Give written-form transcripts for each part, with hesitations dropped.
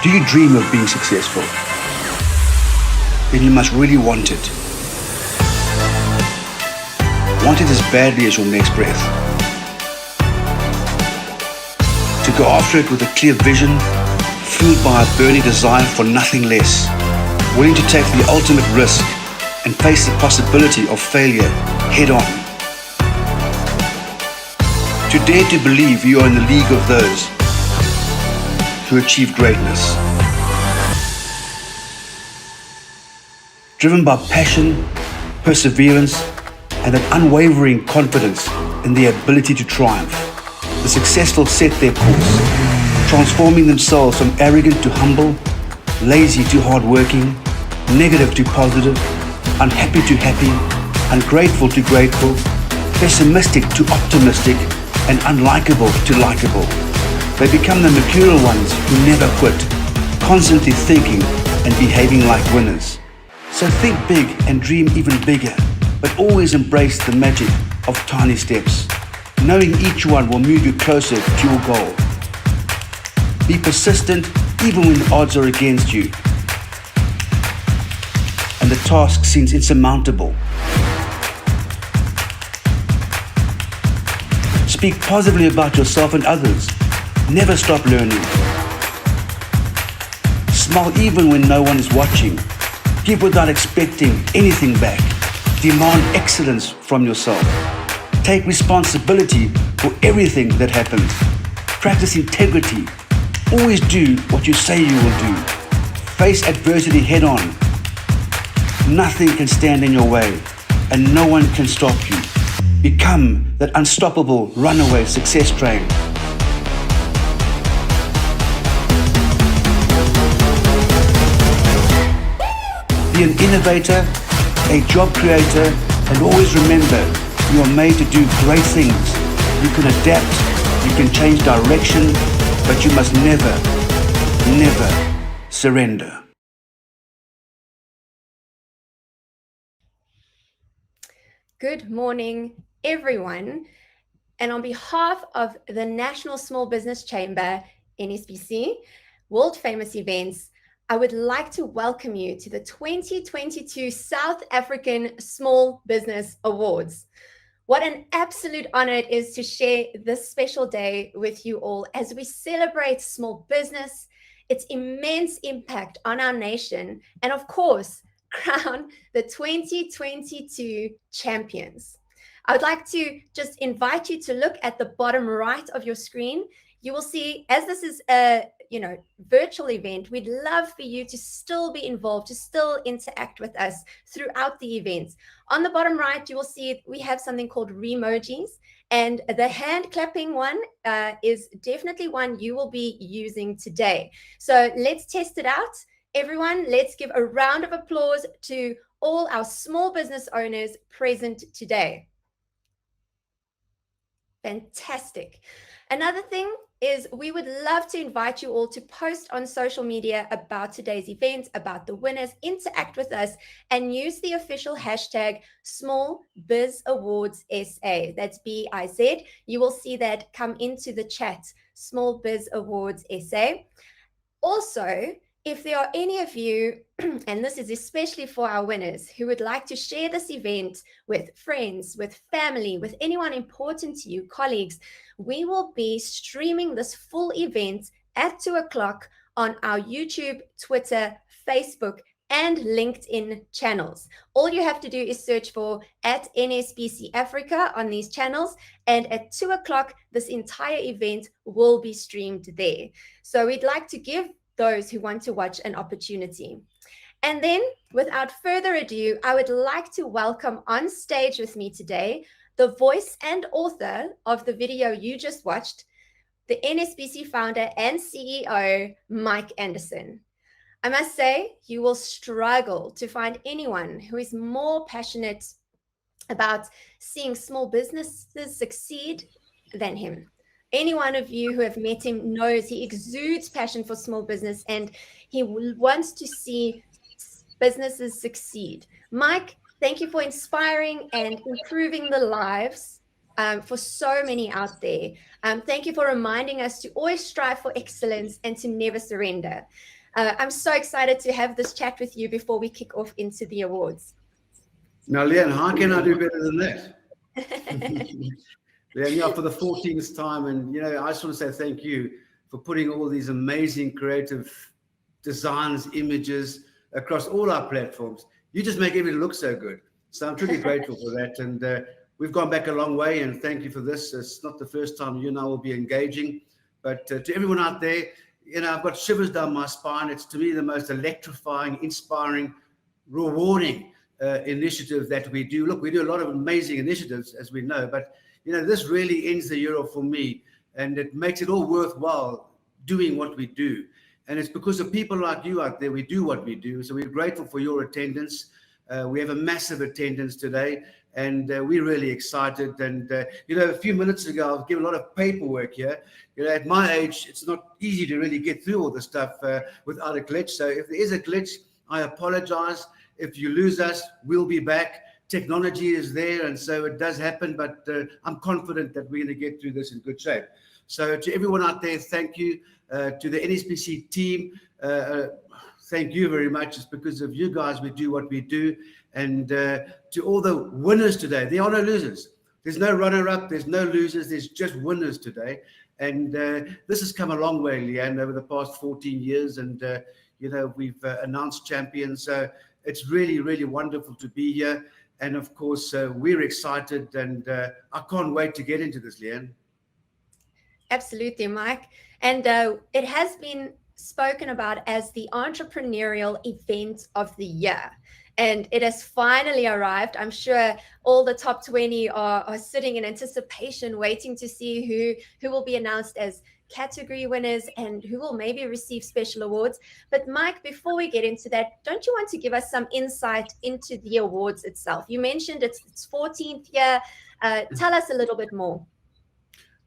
Do you dream of being successful? Then you must really want it. Want it as badly as your next breath. To go after it with a clear vision, fueled by a burning desire for nothing less. Willing to take the ultimate risk and face the possibility of failure head on. To dare to believe you are in the league of those who achieve greatness. Driven by passion, perseverance, and an unwavering confidence in their ability to triumph, the successful set their course, transforming themselves from arrogant to humble, lazy to hardworking, negative to positive, unhappy to happy, ungrateful to grateful, pessimistic to optimistic, and unlikable to likable. They become the mercurial ones who never quit, constantly thinking and behaving like winners. So think big and dream even bigger, but always embrace the magic of tiny steps, knowing each one will move you closer to your goal. Be persistent even when the odds are against you and the task seems insurmountable. Speak positively about yourself and others. Never stop learning. Smile even when no one is watching. Give without expecting anything back. Demand excellence from yourself. Take responsibility for everything that happens. Practice integrity. Always do what you say you will do. Face adversity head on. Nothing can stand in your way, and no one can stop you. Become that unstoppable runaway success train. Be an innovator, a job creator, and always remember you are made to do great things. You can adapt, you can change direction, but you must never, never surrender. Good morning, everyone. And on behalf of the National Small Business Chamber, NSBC, world famous events, I would like to welcome you to the 2022 South African Small Business Awards. What an absolute honor it is to share this special day with you all as we celebrate small business, its immense impact on our nation, and of course, crown the 2022 champions. I would like to just invite you to look at the bottom right of your screen. You will see, as this is a virtual event, we'd love for you to still be involved, to still interact with us throughout the events. On the bottom right, you will see we have something called Remojis, and the hand clapping one is definitely one you will be using today. So let's test it out. Everyone, let's give a round of applause to all our small business owners present today. Fantastic. Another thing is we would love to invite you all to post on social media about today's event, about the winners, interact with us, and use the official hashtag SmallBizAwardsSA. That's BIZ. You will see that come into the chat, SmallBizAwardsSA. Also, if there are any of you, and this is especially for our winners, who would like to share this event with friends, with family, with anyone important to you, colleagues, we will be streaming this full event at 2 o'clock on our YouTube, Twitter, Facebook, and LinkedIn channels. All you have to do is search for @NSBC Africa on these channels, and at 2 o'clock, this entire event will be streamed there. So we'd like to give those who want to watch an opportunity. And then, without further ado, I would like to welcome on stage with me today the voice and author of the video you just watched, the NSBC founder and CEO, Mike Anderson. I must say, you will struggle to find anyone who is more passionate about seeing small businesses succeed than him. Any one of you who have met him knows he exudes passion for small business and he wants to see businesses succeed. Mike, thank you for inspiring and improving the lives for so many out there. Thank you for reminding us to always strive for excellence and to never surrender. I'm so excited to have this chat with you before we kick off into the awards. Now, Leanne, how can I do better than that? Leanne, yeah, for the 14th time. And, I just want to say thank you for putting all these amazing creative designs, images across all our platforms. You just make everything look so good. So I'm truly grateful for that. And we've gone back a long way, and thank you for this. It's not the first time you and I will be engaging. But to everyone out there, I've got shivers down my spine. It's, to me, the most electrifying, inspiring, rewarding initiative that we do. Look, we do a lot of amazing initiatives, as we know, but this really ends the year for me, and it makes it all worthwhile doing what we do. And it's because of people like you out there we do what we do. So we're grateful for your attendance. We have a massive attendance today, and we're really excited. And a few minutes ago, I've given a lot of paperwork here. At my age, it's not easy to really get through all the stuff without a glitch. So if there is a glitch, I apologize. If you lose us, we'll be back. Technology is there, and so it does happen, but I'm confident that we're going to get through this in good shape. So to everyone out there, thank you. To the NSBC team, thank you very much. It's because of you guys we do what we do. And to all the winners today, there are no losers. There's no runner-up, there's no losers, there's just winners today. And this has come a long way, Leanne, over the past 14 years. And, we've announced champions. So it's really, really wonderful to be here. And of course, we're excited, and I can't wait to get into this, Leanne. Absolutely, Mike. And it has been spoken about as the entrepreneurial event of the year. And it has finally arrived. I'm sure all the top 20 are sitting in anticipation, waiting to see who will be announced as category winners and who will maybe receive special awards. But Mike, before we get into that, don't you want to give us some insight into the awards itself? You mentioned it's 14th year. Tell us a little bit more.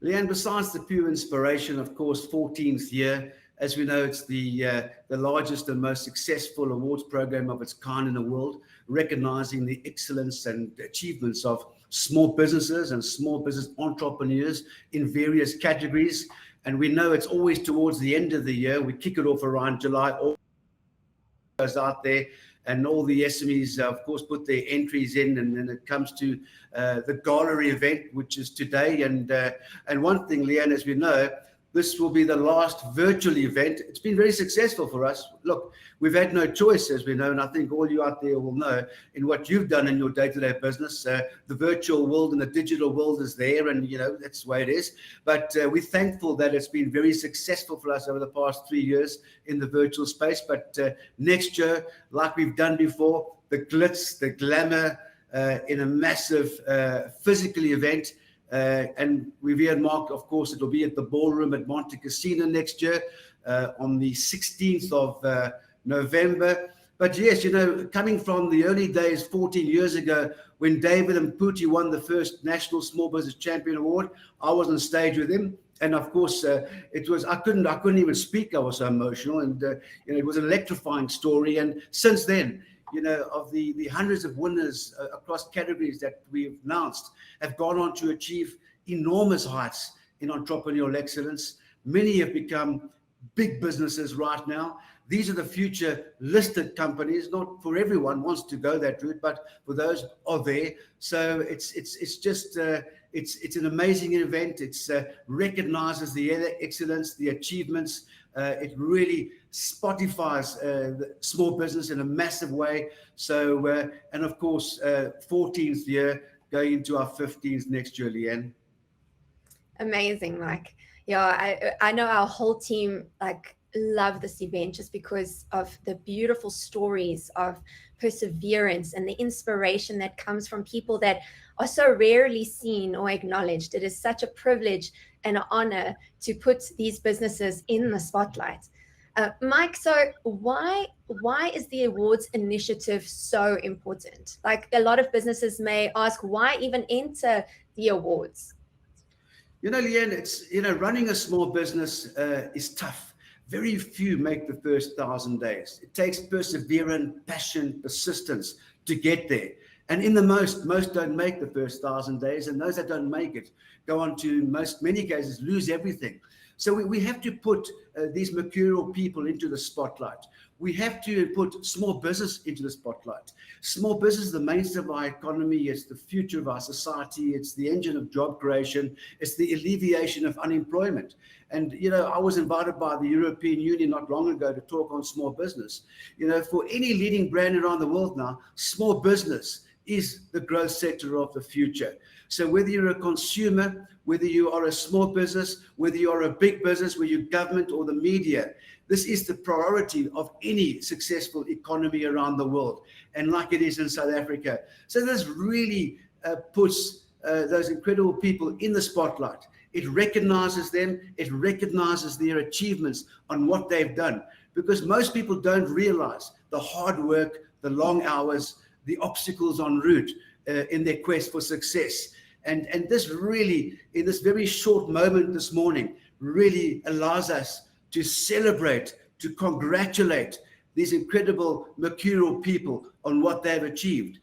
Leanne, besides the pure inspiration, of course, 14th year, as we know, it's the largest and most successful awards program of its kind in the world, recognizing the excellence and achievements of small businesses and small business entrepreneurs in various categories. And we know it's always towards the end of the year. We kick it off around July. All goes out there, and all the SMEs, of course, put their entries in. And then it comes to the Gala event, which is today. And one thing, Leanne, as we know, this will be the last virtual event. It's been very successful for us. Look, we've had no choice, as we know, and I think all you out there will know in what you've done in your day-to-day business. The virtual world and the digital world is there, and, that's the way it is. But we're thankful that it's been very successful for us over the past 3 years in the virtual space. But next year, like we've done before, the glitz, the glamour in a massive physical event. And we've earmarked, of course, it'll be at the Ballroom at Monte Casino next year on the 16th of November. But yes, coming from the early days 14 years ago when David and Mputi won the first National Small Business Champion Award, I was on stage with him. And of course, it was I couldn't even speak. I was so emotional, and it was an electrifying story. And since then, of the hundreds of winners across categories that we've announced have gone on to achieve enormous heights in entrepreneurial excellence. Many have become big businesses right now. These are the future listed companies. Not for everyone wants to go that route, but for those are there. So it's just it's an amazing event. It's recognizes the excellence, the achievements. It really Spotify's the small business in a massive way. So, and of course, 14th year, going into our 15th next year, Leanne. Amazing, Mike. Yeah, I know our whole team love this event just because of the beautiful stories of perseverance and the inspiration that comes from people that are so rarely seen or acknowledged. It is such a privilege and an honor to put these businesses in the spotlight. Mike, so why is the awards initiative so important? A lot of businesses may ask, why even enter the awards? Leanne, it's running a small business is tough. Very few make the first 1,000 days. It takes perseverance, passion, persistence to get there. And in the most don't make the first 1,000 days, and those that don't make it go on to many cases lose everything. So we have to put these mercurial people into the spotlight. We have to put small business into the spotlight. Small business is the mainstay of our economy. It's the future of our society. It's the engine of job creation. It's the alleviation of unemployment. And, I was invited by the European Union not long ago to talk on small business. For any leading brand around the world now, small business is the growth sector of the future. So whether you're a consumer, whether you are a small business, whether you are a big business, whether you're government or the media, this is the priority of any successful economy around the world, and like it is in South Africa. So this really puts those incredible people in the spotlight. It recognizes them, it recognizes their achievements on what they've done, because most people don't realize the hard work, the long hours, the obstacles en route in their quest for success. And this really, in this very short moment this morning, really allows us to celebrate, to congratulate these incredible mercurial people on what they've achieved.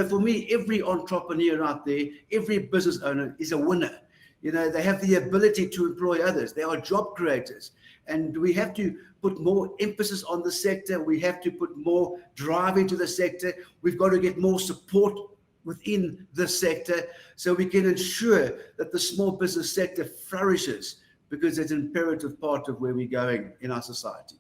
For me, every entrepreneur out there, every business owner is a winner. They have the ability to employ others. They are job creators. And we have to put more emphasis on the sector. We have to put more drive into the sector. We've got to get more support within the sector so we can ensure that the small business sector flourishes, because it's an imperative part of where we're going in our society.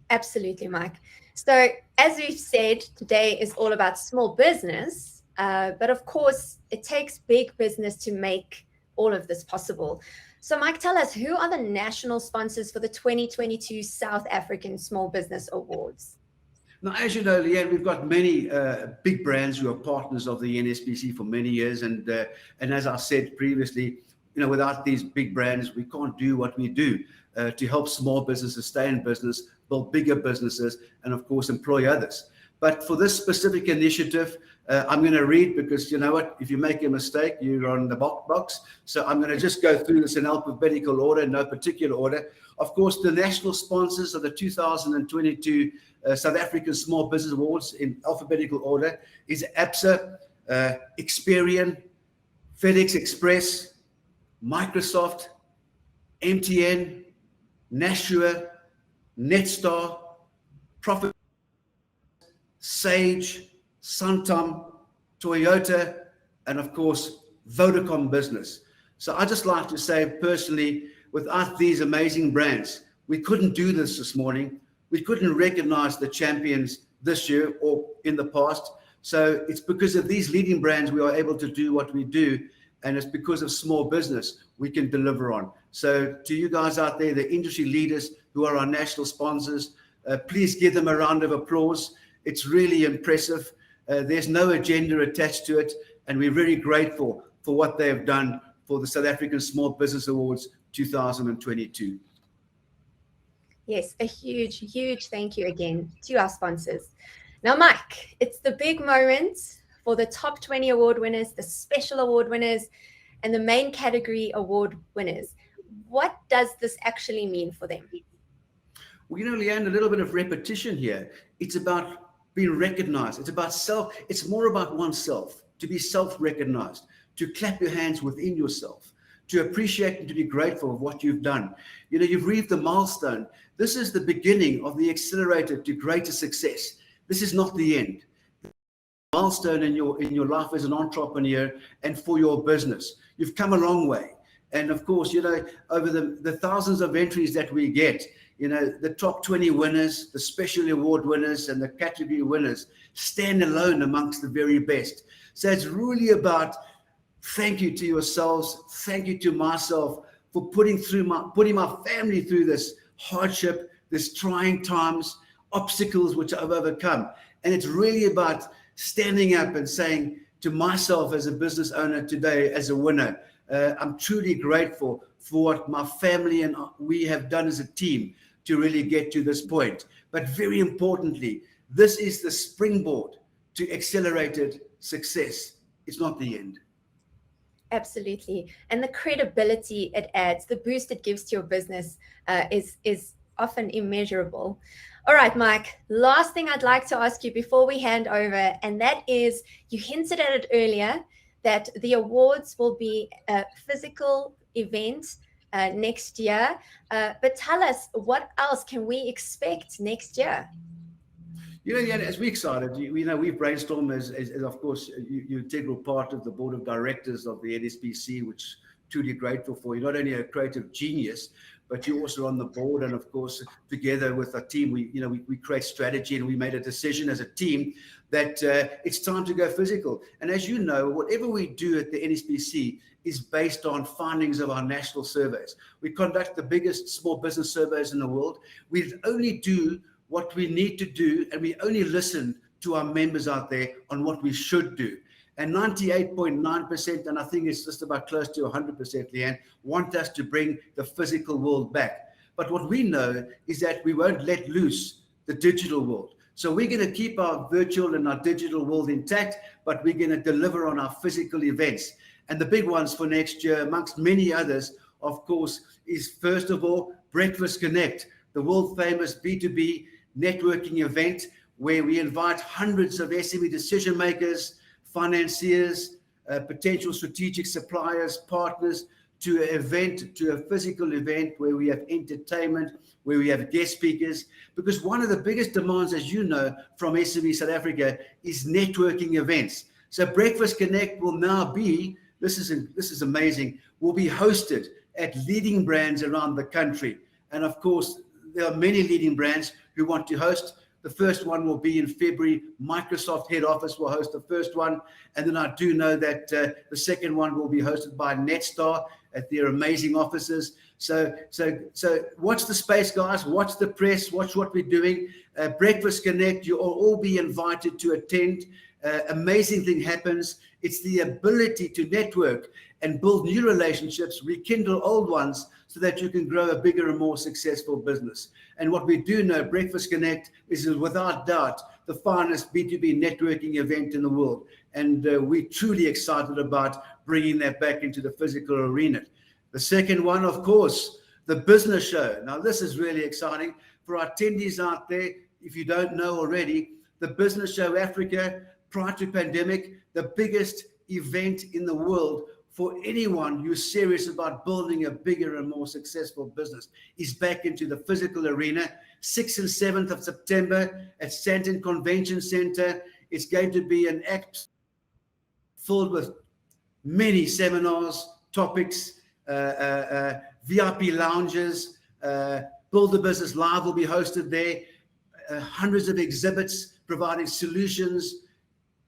Absolutely, Mike. So as we've said, today is all about small business, but of course it takes big business to make all of this possible. So Mike, tell us, who are the national sponsors for the 2022 South African Small Business Awards? Now, as you know, Leanne, we've got many big brands who are partners of the NSBC for many years. And as I said previously, without these big brands, we can't do what we do to help small businesses stay in business, build bigger businesses, and of course, employ others. But for this specific initiative, I'm going to read, because you know what, if you make a mistake, you're on the box. So I'm going to just go through this in alphabetical order, in no particular order. Of course, the national sponsors of the 2022 South African Small Business Awards in alphabetical order is ABSA, Experian, FedEx Express, Microsoft, MTN, Nashua, Netstar, Profit, Sage, Santam, Toyota, and of course, Vodacom Business. So I just like to say personally, without these amazing brands, we couldn't do this morning. We couldn't recognize the champions this year or in the past. So it's because of these leading brands we are able to do what we do. And it's because of small business we can deliver on. So to you guys out there, the industry leaders who are our national sponsors, please give them a round of applause. It's really impressive. There's no agenda attached to it. And we're very grateful for what they have done for the South African Small Business Awards 2022. Yes, a huge thank you again to our sponsors. Now, Mike, it's the big moment for the top 20 award winners, the special award winners, and the main category award winners. What does this actually mean for them? Well, Leanne, a little bit of repetition here. It's about being recognized. It's more about oneself, to be self-recognized, to clap your hands within yourself, to appreciate and to be grateful of what you've done. You've reached the milestone. This is the beginning of the accelerator to greater success. This is not the end. Milestone in your life as an entrepreneur and for your business. You've come a long way. And of course, over the thousands of entries that we get, the top 20 winners, the special award winners, and the category winners stand alone amongst the very best. So it's really about thank you to yourselves. Thank you to myself for putting my family through this hardship, this trying times, obstacles which I've overcome. And it's really about standing up and saying to myself as a business owner today, as a winner, I'm truly grateful for what my family and we have done as a team to really get to this point. But very importantly, this is the springboard to accelerated success. It's not the end. Absolutely. And the credibility it adds, the boost it gives to your business is often immeasurable. All right, Mike, last thing I'd like to ask you before we hand over, and that is, you hinted at it earlier, that the awards will be a physical event next year. But tell us, what else can we expect next year? Yeah, as we're excited, we've brainstormed as of course, you're integral part of the board of directors of the NSBC, which truly grateful for. You're not only a creative genius, but you're also on the board. And of course, together with our team, we create strategy, and we made a decision as a team that it's time to go physical. And as you know, whatever we do at the NSBC is based on findings of our national surveys. We conduct the biggest small business surveys in the world. We only do what we need to do, and we only listen to our members out there on what we should do. And 98.9%, and I think it's just about close to 100%, Leanne, want us to bring the physical world back. But what we know is that we won't let loose the digital world. So we're going to keep our virtual and our digital world intact, but we're going to deliver on our physical events. And the big ones for next year, amongst many others, of course, is first of all, Breakfast Connect, the world famous B2B networking event where we invite hundreds of SME decision makers, financiers, potential strategic suppliers, partners to a physical event where we have entertainment, where we have guest speakers. Because one of the biggest demands, as you know, from SME South Africa is networking events. So Breakfast Connect will now be, this is amazing, will be hosted at leading brands around the country. And of course, there are many leading brands who want to host. The first one will be in February. Microsoft head office will host the first one. And then I do know that the second one will be hosted by Netstar at their amazing offices. So watch the space, guys. Watch the press. Watch what we're doing. Breakfast Connect, you'll all be invited to attend. Amazing thing happens. It's the ability to network and build new relationships, rekindle old ones, so that you can grow a bigger and more successful business. And what we do know, Breakfast Connect is without doubt the finest B2B networking event in the world. And we're truly excited about bringing that back into the physical arena. The second one, of course, the business show. Now, this is really exciting for our attendees out there. If you don't know already, the Business Show Africa, prior to pandemic, the biggest event in the world for anyone who's serious about building a bigger and more successful business, is back into the physical arena. 6th and 7th of September at Sandton Convention Center. It's going to be an act filled with many seminars, topics, VIP lounges. Build a Business Live will be hosted there. Hundreds of exhibits providing solutions,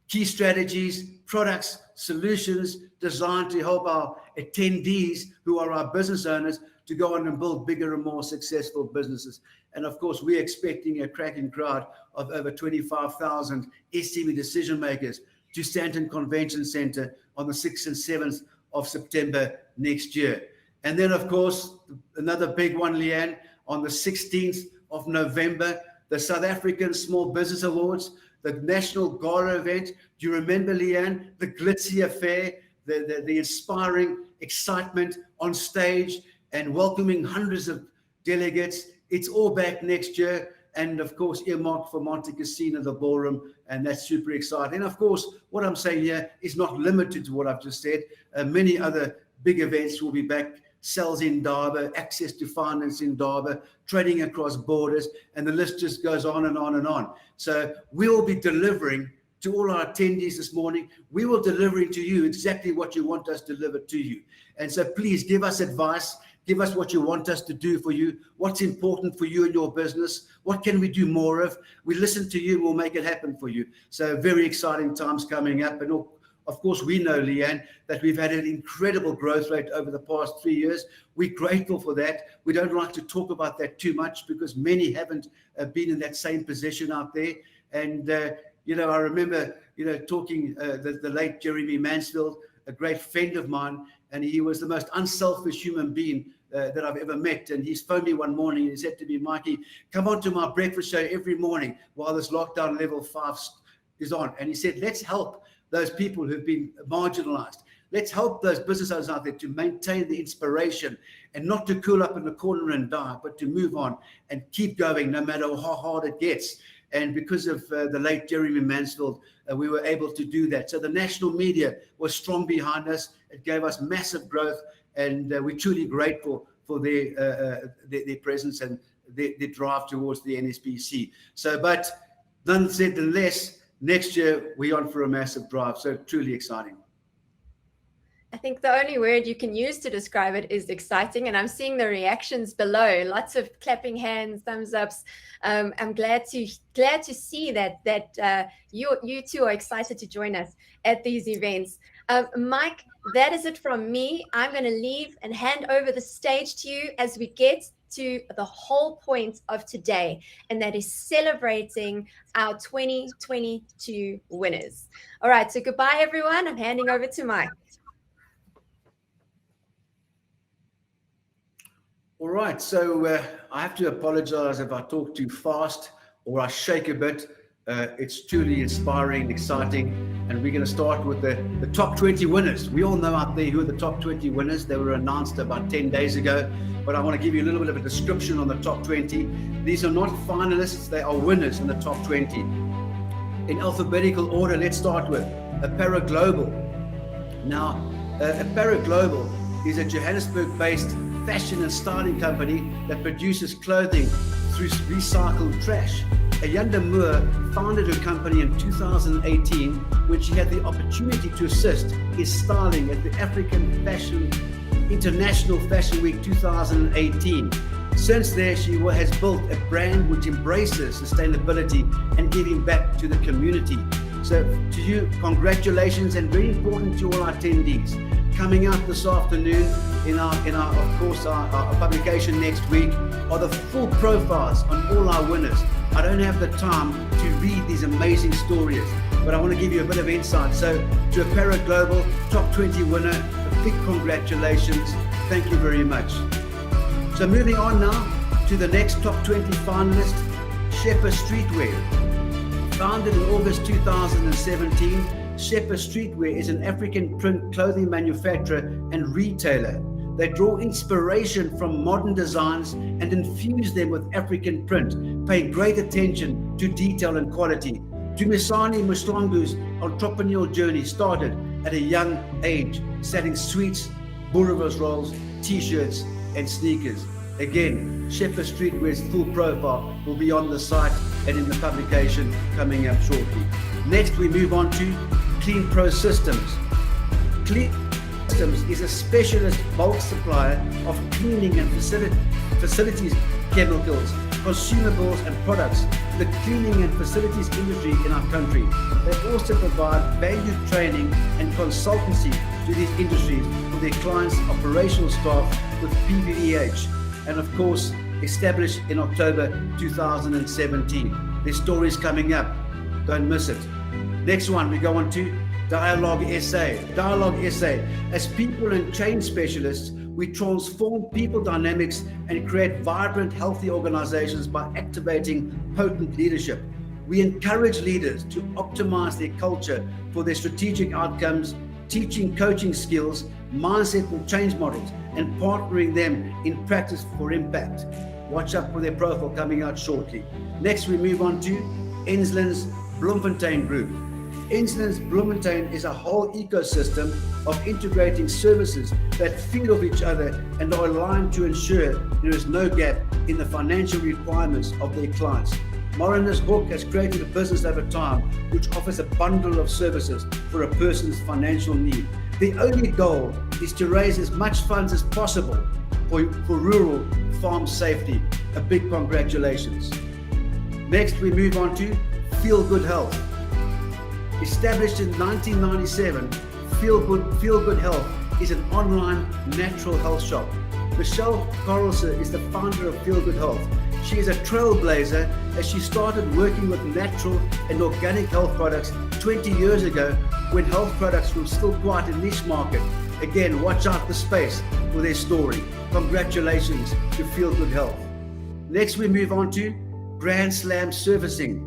key strategies, products, solutions designed to help our attendees, who are our business owners, to go on and build bigger and more successful businesses. And of course, we're expecting a cracking crowd of over 25,000 SME decision makers to Sandton Convention Center on the 6th and 7th of September next year. And then, of course, another big one, Leanne, on the 16th of November, the South African Small Business Awards, the National Gala event. Do you remember, Leanne, the glitzy affair, the inspiring excitement on stage and welcoming hundreds of delegates? It's all back next year. And of course, earmarked for Monte Cassino, the ballroom, and that's super exciting. And of course, what I'm saying here is not limited to what I've just said. Many other big events will be back. Sales in Durban, access to finance in Durban, trading across borders, and the list just goes on and on and on. So we will be delivering to all our attendees this morning. We will deliver to you exactly what you want us to deliver to you. And so please give us advice. Give us what you want us to do for you. What's important for you and your business? What can we do more of? We listen to you and we'll make it happen for you. So very exciting times coming up. And of course, we know, Leanne, that we've had an incredible growth rate over the past 3 years. We're grateful for that. We don't like to talk about that too much because many haven't been in that same position out there. And, I remember, talking the late Jeremy Mansfield, a great friend of mine, and he was the most unselfish human being that I've ever met. And he's phoned me one morning and he said to me, Mikey, come on to my breakfast show every morning while this lockdown level 5 is on. And he said, let's help those people who've been marginalized. Let's help those business owners out there to maintain the inspiration and not to curl up in the corner and die, but to move on and keep going no matter how hard it gets. And because of the late Jeremy Mansfield, we were able to do that. So the national media was strong behind us. It gave us massive growth, and we're truly grateful for their presence and their drive towards the NSBC. So, but none said than less, next year we're on for a massive drive. So truly exciting. I think the only word you can use to describe it is exciting, and I'm seeing the reactions below. Lots of clapping hands, thumbs ups. I'm glad to see that you two are excited to join us at these events. Mike, that is it from me. I'm going to leave and hand over the stage to you as we get to the whole point of today, and that is celebrating our 2022 winners. All right, so goodbye, everyone. I'm handing over to Mike. All right, so I have to apologize if I talk too fast or I shake a bit. It's truly inspiring and exciting, and we're going to start with the top 20 winners. We all know out there who are the top 20 winners. They were announced about 10 days ago, but I want to give you a little bit of a description on the top 20. These are not finalists, they are winners in the top 20. In alphabetical order, let's start with Apparel Global. Now, Apparel Global is a Johannesburg-based fashion and styling company that produces clothing through recycled trash. Ayanda Moore founded her company in 2018 when she had the opportunity to assist in styling at the International Fashion Week 2018. Since there, she has built a brand which embraces sustainability and giving back to the community. So to you, congratulations, and very important to all our attendees. Coming out this afternoon in our of course our publication next week are the full profiles on all our winners. I don't have the time to read these amazing stories, but I want to give you a bit of insight. So to Apparel Global, top 20 winner, a big congratulations. Thank you very much. So moving on now to the next top 20 finalist, Shepherd Streetwear. Founded in August 2017, Shepherd Streetwear is an African print clothing manufacturer and retailer. They draw inspiration from modern designs and infuse them with African print, paying great attention to detail and quality. Dumisani Mushlangu's entrepreneurial journey started at a young age, selling sweets, Boerewors rolls, t-shirts, and sneakers. Again, Shepherd Streetwear's full profile will be on the site and in the publication coming up shortly. Next, we move on to Clean Pro Systems. Clean Systems is a specialist bulk supplier of cleaning and facilities chemicals, consumables and products to the cleaning and facilities industry in our country. They also provide valued training and consultancy to these industries for their clients' operational staff with PVEH, and of course established in October 2017. Their story is coming up, don't miss it. Next one, we go on to Dialogue SA. Dialogue SA. As people and change specialists, we transform people dynamics and create vibrant, healthy organizations by activating potent leadership. We encourage leaders to optimize their culture for their strategic outcomes, teaching coaching skills, mindset and change models, and partnering them in practice for impact. Watch out for their profile coming out shortly. Next, we move on to Enslin's Bloemfontein Group. Enslin's Bloemfontein is a whole ecosystem of integrating services that feed off each other and are aligned to ensure there is no gap in the financial requirements of their clients. Morinus Hook has created a business over time which offers a bundle of services for a person's financial need. The only goal is to raise as much funds as possible for rural farm safety. A big congratulations. Next, we move on to Feel Good Health. Established in 1997, Feel Good Health is an online natural health shop. Michelle Carlson is the founder of Feel Good Health. She is a trailblazer as she started working with natural and organic health products 20 years ago when health products were still quite a niche market. Again, watch out the space for their story. Congratulations to Feel Good Health. Next, we move on to Grand Slam Servicing.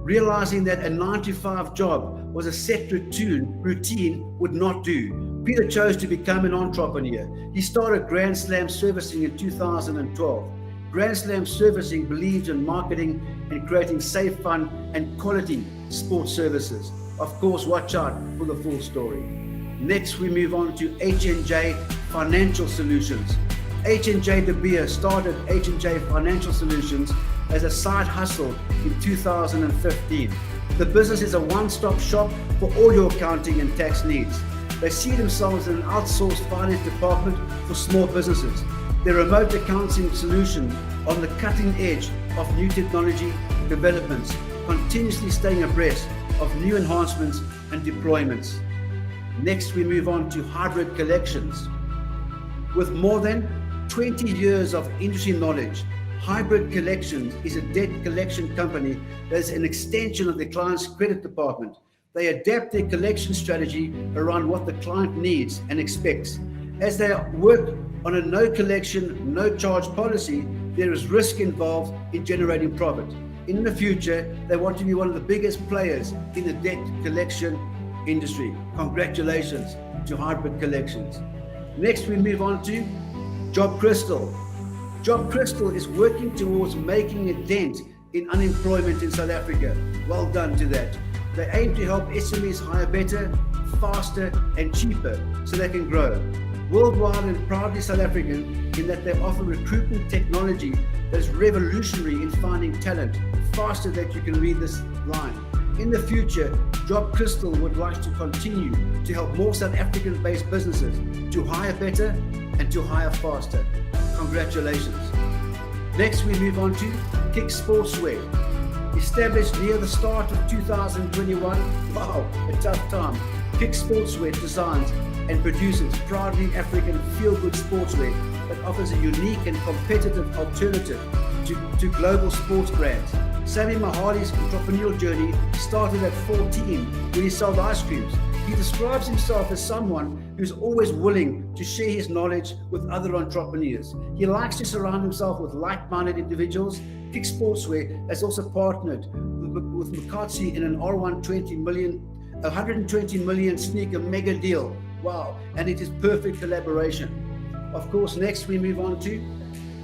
Realizing that a 9-to-5 job was a set routine would not do, Peter chose to become an entrepreneur. He started Grand Slam Servicing in 2012. Grand Slam Servicing believes in marketing and creating safe, fun, and quality sports services. Of course, watch out for the full story. Next, we move on to H&J Financial Solutions. H&J De Beer started H&J Financial Solutions as a side hustle in 2015. The business is a one-stop shop for all your accounting and tax needs. They see themselves as an outsourced finance department for small businesses. Their remote accounting solution on the cutting edge of new technology developments, continuously staying abreast of new enhancements and deployments. Next, we move on to Hybrid Collections. With more than 20 years of industry knowledge, Hybrid Collections is a debt collection company that is an extension of the client's credit department. They adapt their collection strategy around what the client needs and expects. As they work on a no collection, no charge policy, there is risk involved in generating profit. In the future, they want to be one of the biggest players in the debt collection industry. Congratulations to Hybrid Collections. Next, we move on to Job Crystal. Job Crystal is working towards making a dent in unemployment in South Africa. Well done to that. They aim to help SMEs hire better, faster, and cheaper so they can grow. Worldwide and proudly South African in that they offer recruitment technology that is revolutionary in finding talent faster than you can read this line. In the future, Job Crystal would like to continue to help more South African-based businesses to hire better and to hire faster. Congratulations. Next, we move on to Kick Sportswear. Established near the start of 2021, wow, a tough time. Kick Sportswear designs and produces proudly African feel-good sportswear that offers a unique and competitive alternative to global sports brands. Sammy Mahali's entrepreneurial journey started at 14 when he sold ice creams. He describes himself as someone who's always willing to share his knowledge with other entrepreneurs. He likes to surround himself with like-minded individuals. Kick Sportswear has also partnered with McCarthy in an R120 million sneaker mega deal. Wow, and it is perfect collaboration. Of course, next we move on to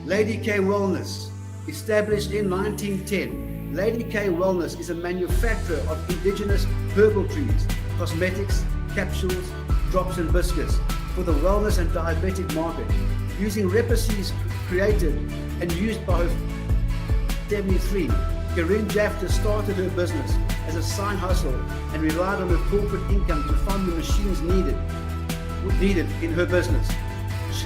Lady K Wellness. Established in 1910, Lady K Wellness is a manufacturer of indigenous herbal trees, cosmetics, capsules, drops and biscuits for the wellness and diabetic market. Using recipes created and used by her 73, Corinne Jafter started her business as a side hustle and relied on her corporate income to fund the machines needed in her business.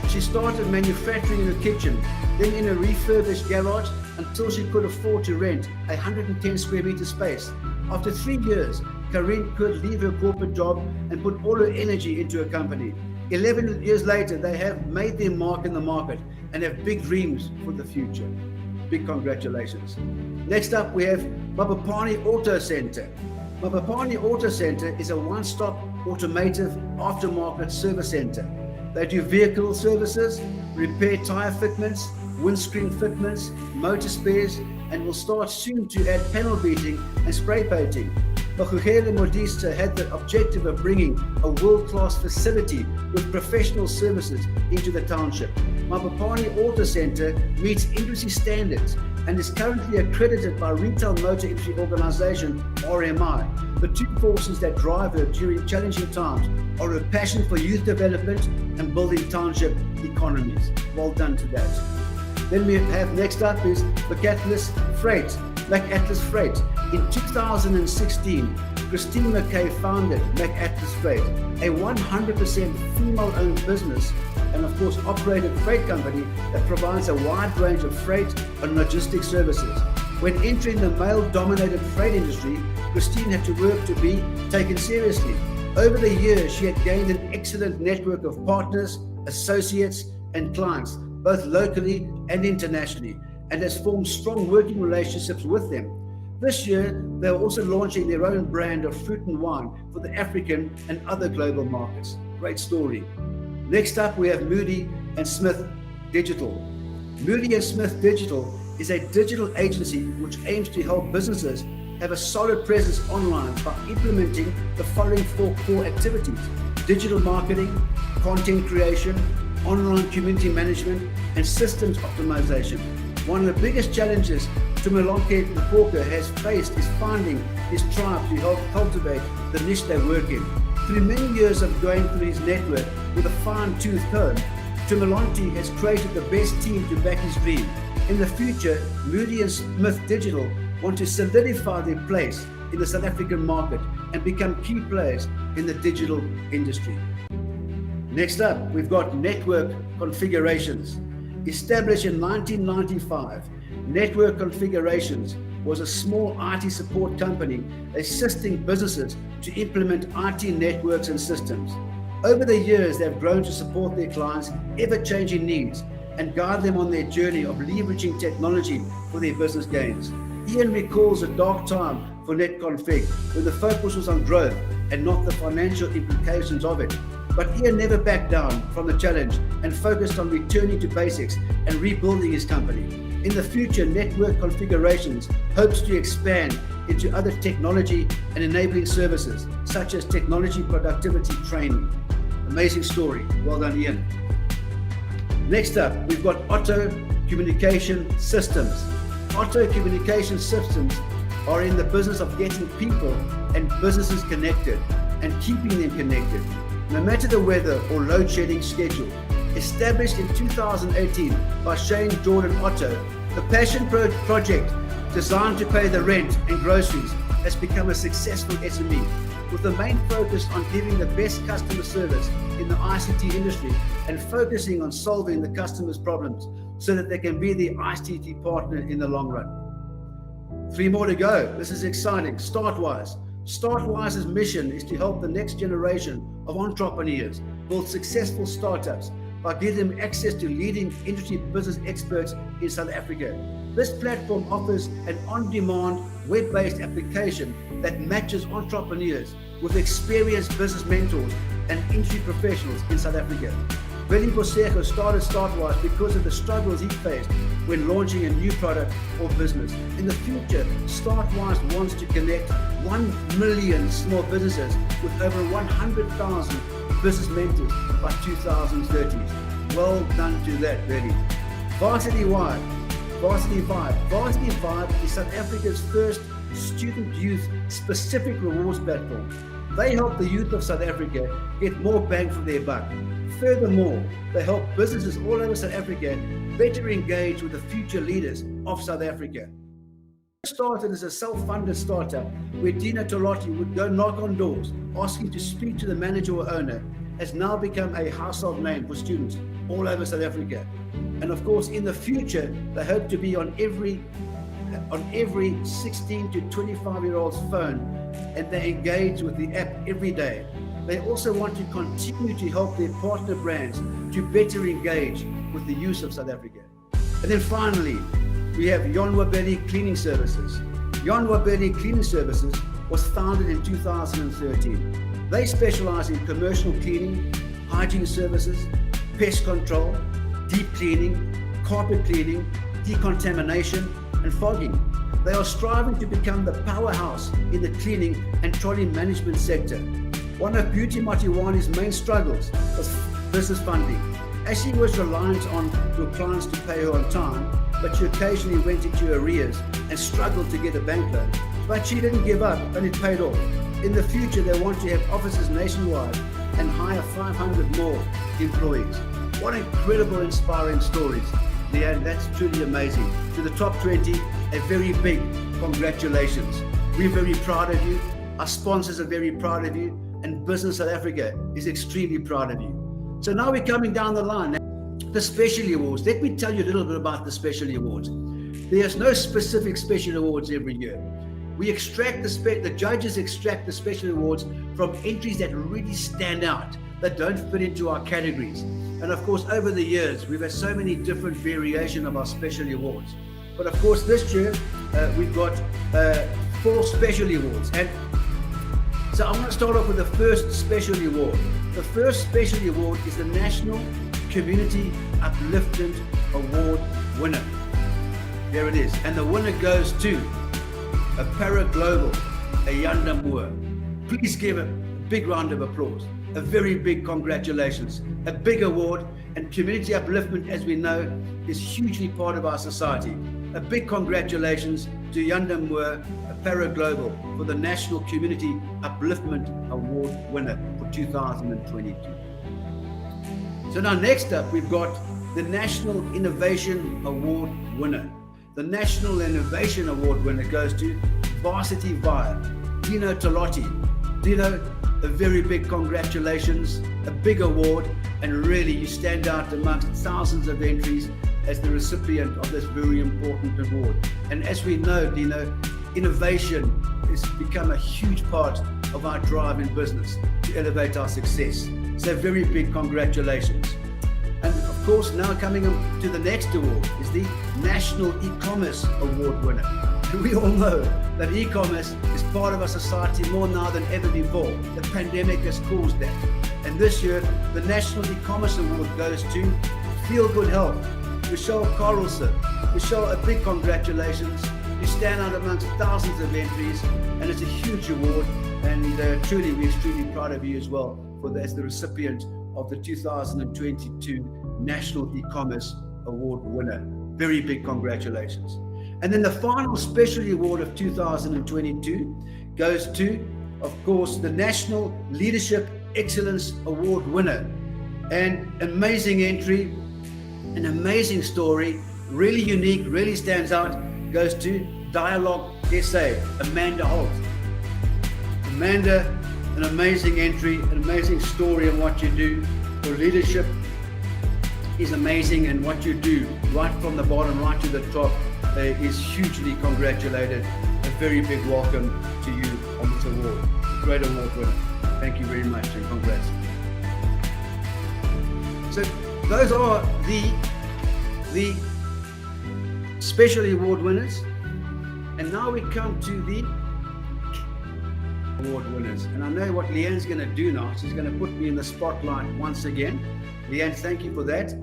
She started manufacturing in her kitchen, then in a refurbished garage until she could afford to rent a 110 square meter space. After 3 years, Corinne could leave her corporate job and put all her energy into her company. 11 years later, they have made their mark in the market and have big dreams for the future. Big congratulations. Next up, we have Mabapani Auto Center. Mabapani Auto Center is a one-stop automotive aftermarket service center. They do vehicle services, repair tire fitments, windscreen fitments, motor spares, and will start soon to add panel beating and spray painting. Mahugele Modista had the objective of bringing a world-class facility with professional services into the township. Mabapani Auto Center meets industry standards and is currently accredited by Retail Motor Industry Organization, RMI. The two forces that drive her during challenging times are her passion for youth development and building township economies. Well done to that. Then we have next up is McAtlas Freight. In 2016, Christine McKay founded McAtlas Freight, a 100% female-owned business and of course operated freight company that provides a wide range of freight and logistics services. When entering the male-dominated freight industry, Christine had to work to be taken seriously. Over the years, she had gained an excellent network of partners, associates, and clients, both locally and internationally, and has formed strong working relationships with them. This year, they are also launching their own brand of fruit and wine for the African and other global markets. Great story. Next up, we have Moody and Smith Digital. Moody and Smith Digital is a digital agency which aims to help businesses have a solid presence online by implementing the following 4 core activities: digital marketing, content creation, online community management, and systems optimization. One of the biggest challenges Tumalonke Mpoka has faced is finding his tribe to help cultivate the niche they work in. Through many years of going through his network with a fine-tooth comb, Tumalonke has created the best team to back his dream. In the future, Moody and Smith Digital want to solidify their place in the South African market and become key players in the digital industry. Next up, we've got Network Configurations. Established in 1995, Network Configurations was a small IT support company assisting businesses to implement IT networks and systems. Over the years, they've grown to support their clients' ever-changing needs and guide them on their journey of leveraging technology for their business gains. Ian recalls a dark time for NetConfig when the focus was on growth and not the financial implications of it. But Ian never backed down from the challenge and focused on returning to basics and rebuilding his company. In the future, Network Configurations hopes to expand into other technology and enabling services, such as technology productivity training. Amazing story. Well done, Ian. Next up, we've got Otto Communication Systems. Otto Communication Systems are in the business of getting people and businesses connected and keeping them connected, no matter the weather or load shedding schedule. Established in 2018 by Shane Jordan Otto, the passion project designed to pay the rent and groceries has become a successful SME, with the main focus on giving the best customer service in the ICT industry and focusing on solving the customer's problems so that they can be the ICT partner in the long run. 3 more to go. This is exciting. Startwise. Startwise's mission is to help the next generation of entrepreneurs build successful startups by giving them access to leading industry business experts in South Africa. This platform offers an on-demand, web-based application that matches entrepreneurs with experienced business mentors and industry professionals in South Africa. Billy Boseko started Startwise because of the struggles he faced when launching a new product or business. In the future, Startwise wants to connect 1 million small businesses with over 100,000 business mentors by 2030. Well done to that, Billy. Varsity Vibe. Varsity Vibe is South Africa's first student-youth specific rewards platform. They help the youth of South Africa get more bang for their buck. Furthermore, they help businesses all over South Africa better engage with the future leaders of South Africa. It started as a self-funded startup where Dina Tolotti would go knock on doors asking to speak to the manager or owner, has now become a household name for students all over South Africa. And of course, in the future, they hope to be on every 16 to 25-year-old's phone, and they engage with the app every day. They also want to continue to help their partner brands to better engage with the use of South Africa. And then finally, we have Yonwabeli Cleaning Services. Yonwabeli Cleaning Services was founded in 2013. They specialize in commercial cleaning, hygiene services, pest control, deep cleaning, carpet cleaning, decontamination, and fogging. They are striving to become the powerhouse in the cleaning and trolley management sector. One of Beauty Matiwani's main struggles was business funding, as she was reliant on her clients to pay her on time, but she occasionally went into arrears and struggled to get a bank loan. But she didn't give up, and it paid off. In the future, they want to have offices nationwide and hire 500 more employees. What incredible, inspiring stories. Leanne, that's truly amazing. To the top 20, a very big congratulations. We're very proud of you. Our sponsors are very proud of you. And Business South Africa is extremely proud of you. So now we're coming down the line. The Specialty Awards. Let me tell you a little bit about the Specialty Awards. There's no specific Specialty Awards every year. We extract the judges extract the Specialty Awards from entries that really stand out, that don't fit into our categories. And of course, over the years, we've had so many different variations of our Specialty Awards. But of course, this year, we've got 4 Specialty Awards. And so I'm going to start off with the first Specialty Award. The first Specialty Award is the National Community Upliftment Award winner. There it is. And the winner goes to Apara Global, Ayanda Moore. Please give a big round of applause. a very big congratulations, a big award. And community upliftment, as we know, is hugely part of our society. A big congratulations to Yanda Moore, Para Global, for the National Community Upliftment Award winner for 2022. So now next up, we've got the National Innovation Award winner. The National Innovation Award winner goes to Varsity Via, Dino Tolotti. Dino, a very big congratulations, a big award, and really you stand out amongst thousands of entries as the recipient of this very important award. And as we know, Dino, innovation has become a huge part of our drive in business to elevate our success. So very big congratulations. And of course, now coming up to the next award is the National E-Commerce Award winner. We all know that e-commerce is part of our society more now than ever before. The pandemic has caused that. And this year, the National E-Commerce Award goes to Feel Good Health, Michelle Carlson. Michelle, a big congratulations. You stand out amongst thousands of entries, and it's a huge award. And truly, we're extremely proud of you as well as the recipient of the 2022 National E-Commerce Award winner. Very big congratulations. And then the final specialty award of 2022 goes to, of course, the National Leadership Excellence Award winner. An amazing entry, an amazing story, really unique, really stands out, goes to Dialogue SA, Amanda Holt. Amanda, an amazing entry, an amazing story on what you do. Your leadership is amazing, and what you do right from the bottom right to the top is hugely congratulated. A very big welcome to you on this award. Great award winner. Thank you very much and congrats. So those are the specialty award winners. And now we come to the award winners. And I know what Leanne's going to do now. She's going to put me in the spotlight once again. Leanne, thank you for that.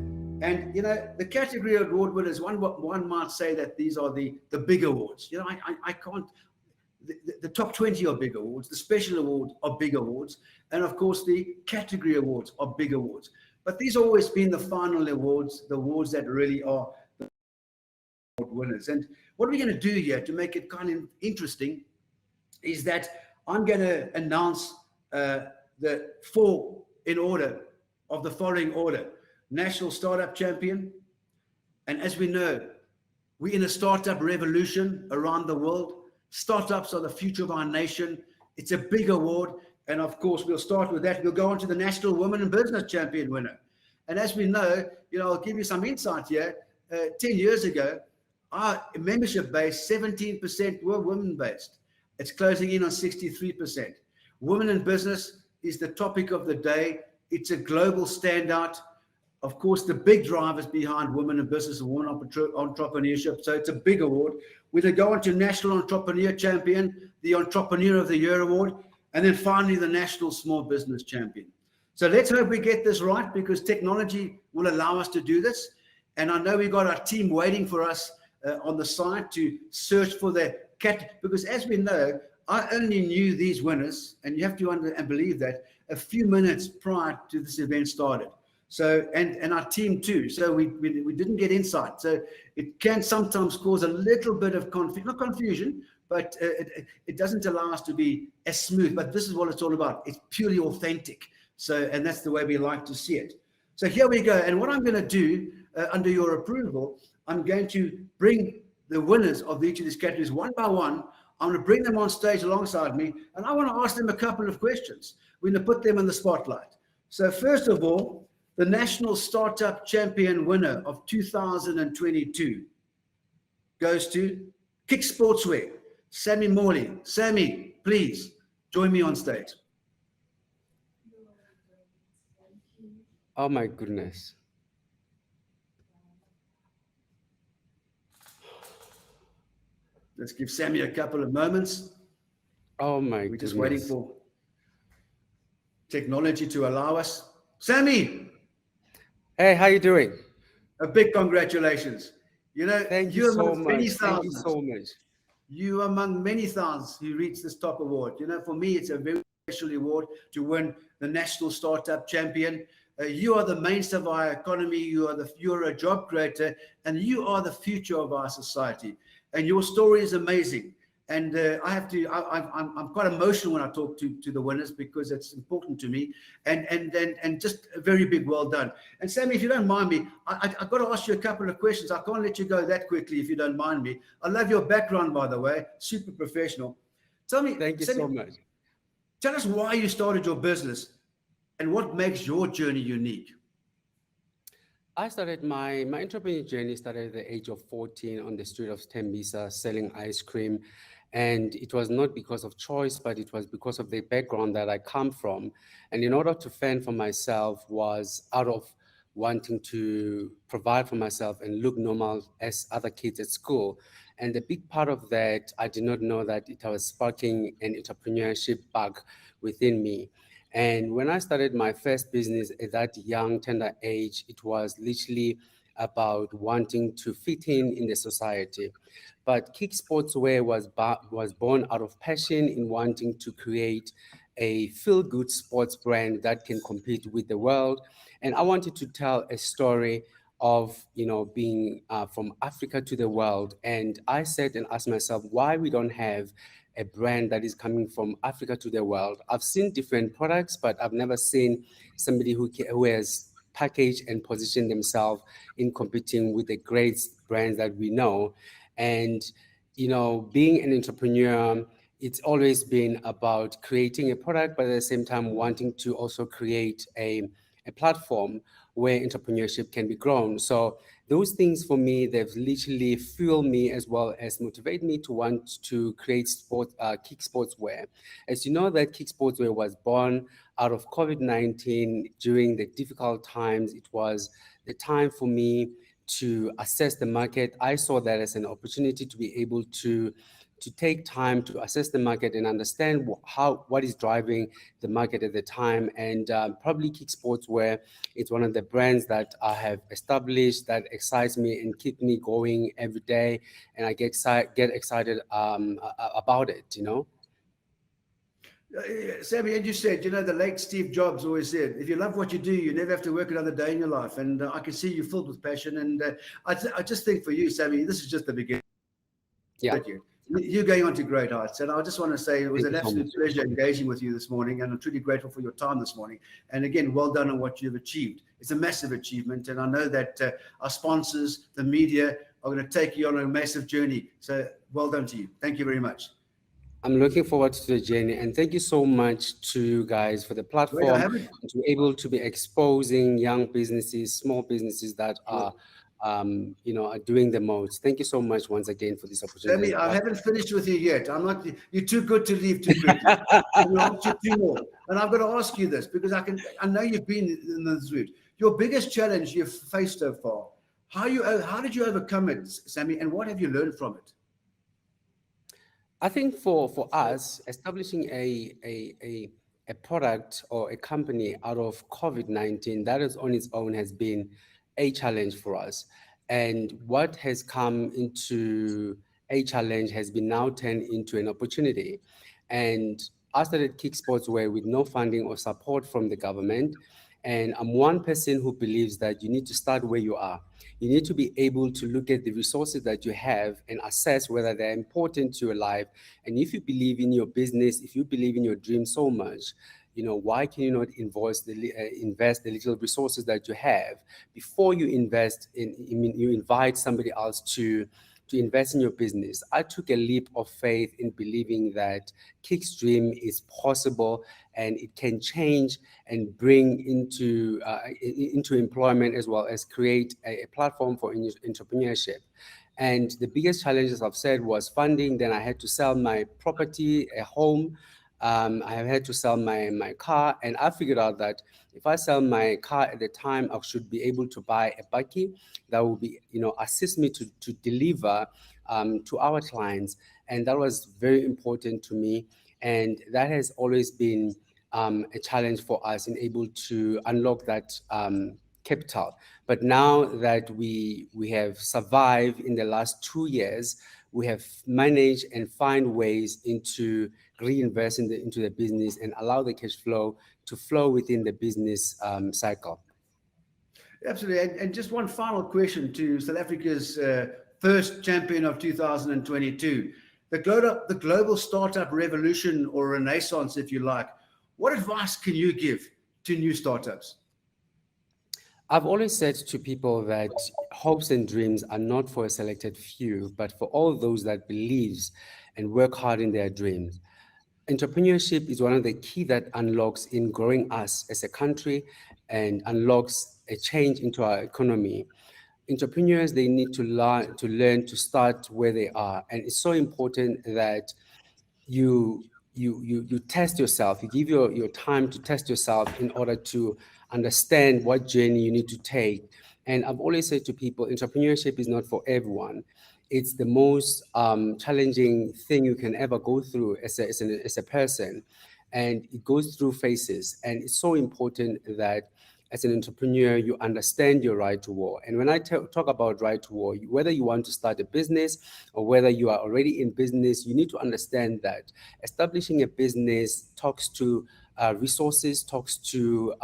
And, you know, the category award winners, one might say that these are the big awards. You know, I can't, the top 20 are big awards, the special awards are big awards, and of course the category awards are big awards. But these have always been the final awards, the awards that really are the award winners. And what we're going to do here to make it kind of interesting is that I'm going to announce the four in order of the following order. National Startup Champion. And as we know, we're in a startup revolution around the world. Startups are the future of our nation. It's a big award. And of course, we'll start with that. We'll go on to the National Women in Business Champion winner. And as we know, you know, I'll give you some insight here. 10 years ago, our membership base, 17% were women-based. It's closing in on 63%. Women in business is the topic of the day. It's a global standout. Of course, the big drivers behind women in business and women entrepreneurship. So it's a big award. We'll go on to National Entrepreneur Champion, the Entrepreneur of the Year Award, and then finally the National Small Business Champion. So let's hope we get this right, because technology will allow us to do this. And I know we've got our team waiting for us on the site to search for the cat, because as we know, I only knew these winners, and you have to and believe that, a few minutes prior to this event started. So, and our team too. So we didn't get insight. So it can sometimes cause a little bit of not confusion, but it doesn't allow us to be as smooth. But this is what it's all about. It's purely authentic. So, and that's the way we like to see it. So here we go. And what I'm going to do, under your approval, I'm going to bring the winners of each of these categories one by one. I'm going to bring them on stage alongside me, and I want to ask them a couple of questions. We're going to put them in the spotlight. So first of all, the National Startup Champion winner of 2022 goes to Kick Sportswear, Sammy Morley. Sammy, please join me on stage. Oh my goodness. Let's give Sammy a couple of moments. Oh my We're goodness. just waiting for technology to allow us. Sammy! Hey, how you doing? A big congratulations. You know, Thank you so much. many Thank you thousands. so much. You among many thousands who reached this top award. You know, for me, it's a very special award to win the National Startup Champion. You are the mainstay of our economy. You're a job creator, and you are the future of our society. And your story is amazing. And I have to. I'm quite emotional when I talk to the winners because it's important to me. And just a very big well done. And Sammy, if you don't mind me, I've got to ask you a couple of questions. I can't let you go that quickly if you don't mind me. I love your background, by the way. Super professional. Tell me, Thank you Sammy, so much. tell us why you started your business and what makes your journey unique. I started my entrepreneurial journey started at the age of 14 on the street of Tembisa selling ice cream. And it was not because of choice, but it was because of the background that I come from. And in order to fend for myself was out of wanting to provide for myself and look normal as other kids at school. And the big part of that, I did not know that it was sparking an entrepreneurship bug within me. And when I started my first business at that young, tender age, it was literally about wanting to fit in the society. But Kick Sportswear was born out of passion in wanting to create a feel-good sports brand that can compete with the world. And I wanted to tell a story of being from Africa to the world. And I sat and asked myself why we don't have a brand that is coming from Africa to the world. I've seen different products, but I've never seen somebody who has packaged and positioned themselves in competing with the great brands that we know. And being an entrepreneur, it's always been about creating a product, but at the same time wanting to also create a platform where entrepreneurship can be grown. So those things for me, they've literally fueled me as well as motivate me to want to create Kick Sportswear. As you know, that Kick Sportswear was born out of COVID-19 during the difficult times. It was the time for me to assess the market. I saw that as an opportunity to be able to take time to assess the market and understand what is driving the market at the time. And probably Kick Sportswear, it's one of the brands that I have established that excites me and keep me going every day. And I get excited about it. Sammy, and you said, the late Steve Jobs always said, if you love what you do, you never have to work another day in your life. And I can see you filled with passion. And I just think for you, Sammy, this is just the beginning. Yeah. You're going on to great heights. And I just want to say it was Thank an you so absolute much. pleasure engaging with you this morning. And I'm truly grateful for your time this morning. And again, well done on what you've achieved. It's a massive achievement. And I know that our sponsors, the media, are going to take you on a massive journey. So well done to you. Thank you very much. I'm looking forward to the journey, and thank you so much to you guys for the Wait, I platform haven't. and to be able to be exposing young businesses, small businesses that are doing the most. Thank you so much once again for this opportunity. Sammy, I haven't finished with you yet. I'm not. You're too good to leave too quickly. I'm going to ask you two more, and I've got to ask you this because I know you've been in this route. Your biggest challenge you've faced so far. How did you overcome it, Sammy, and what have you learned from it? I think for us, establishing a product or a company out of COVID-19, that is on its own has been a challenge for us. And what has come into a challenge has been now turned into an opportunity. And I started Kick Sportswear with no funding or support from the government. And I'm one person who believes that you need to start where you are. You need to be able to look at the resources that you have and assess whether they're important to your life. And if you believe in your business, if you believe in your dream so much, why can you not invest the little resources that you have before you invest you invite somebody else to invest in your business? I took a leap of faith in believing that Kick's dream is possible and it can change and bring into employment as well as create a platform for entrepreneurship. And the biggest challenge, as I've said, was funding. Then I had to sell my property, a home. I have had to sell my car, and I figured out that if I sell my car at the time, I should be able to buy a bakkie that will be, assist me to deliver to our clients, and that was very important to me, and that has always been a challenge for us in able to unlock that capital. But now that we have survived in the last 2 years, we have managed and find ways into reinvest into the business and allow the cash flow to flow within the business cycle. Absolutely. And just one final question to South Africa's first champion of 2022. The global startup revolution, or renaissance, if you like. What advice can you give to new startups? I've always said to people that hopes and dreams are not for a selected few, but for all those that believes and work hard in their dreams. Entrepreneurship is one of the key that unlocks in growing us as a country and unlocks a change into our economy. Entrepreneurs, they need to learn to start where they are. And it's so important that you test yourself, you give your time to test yourself in order to understand what journey you need to take. And I've always said to people, entrepreneurship is not for everyone. It's the most challenging thing you can ever go through as a person. And it goes through phases. And it's so important that as an entrepreneur, you understand your right to war. And when I talk about right to war, whether you want to start a business or whether you are already in business, you need to understand that establishing a business talks to resources, talks to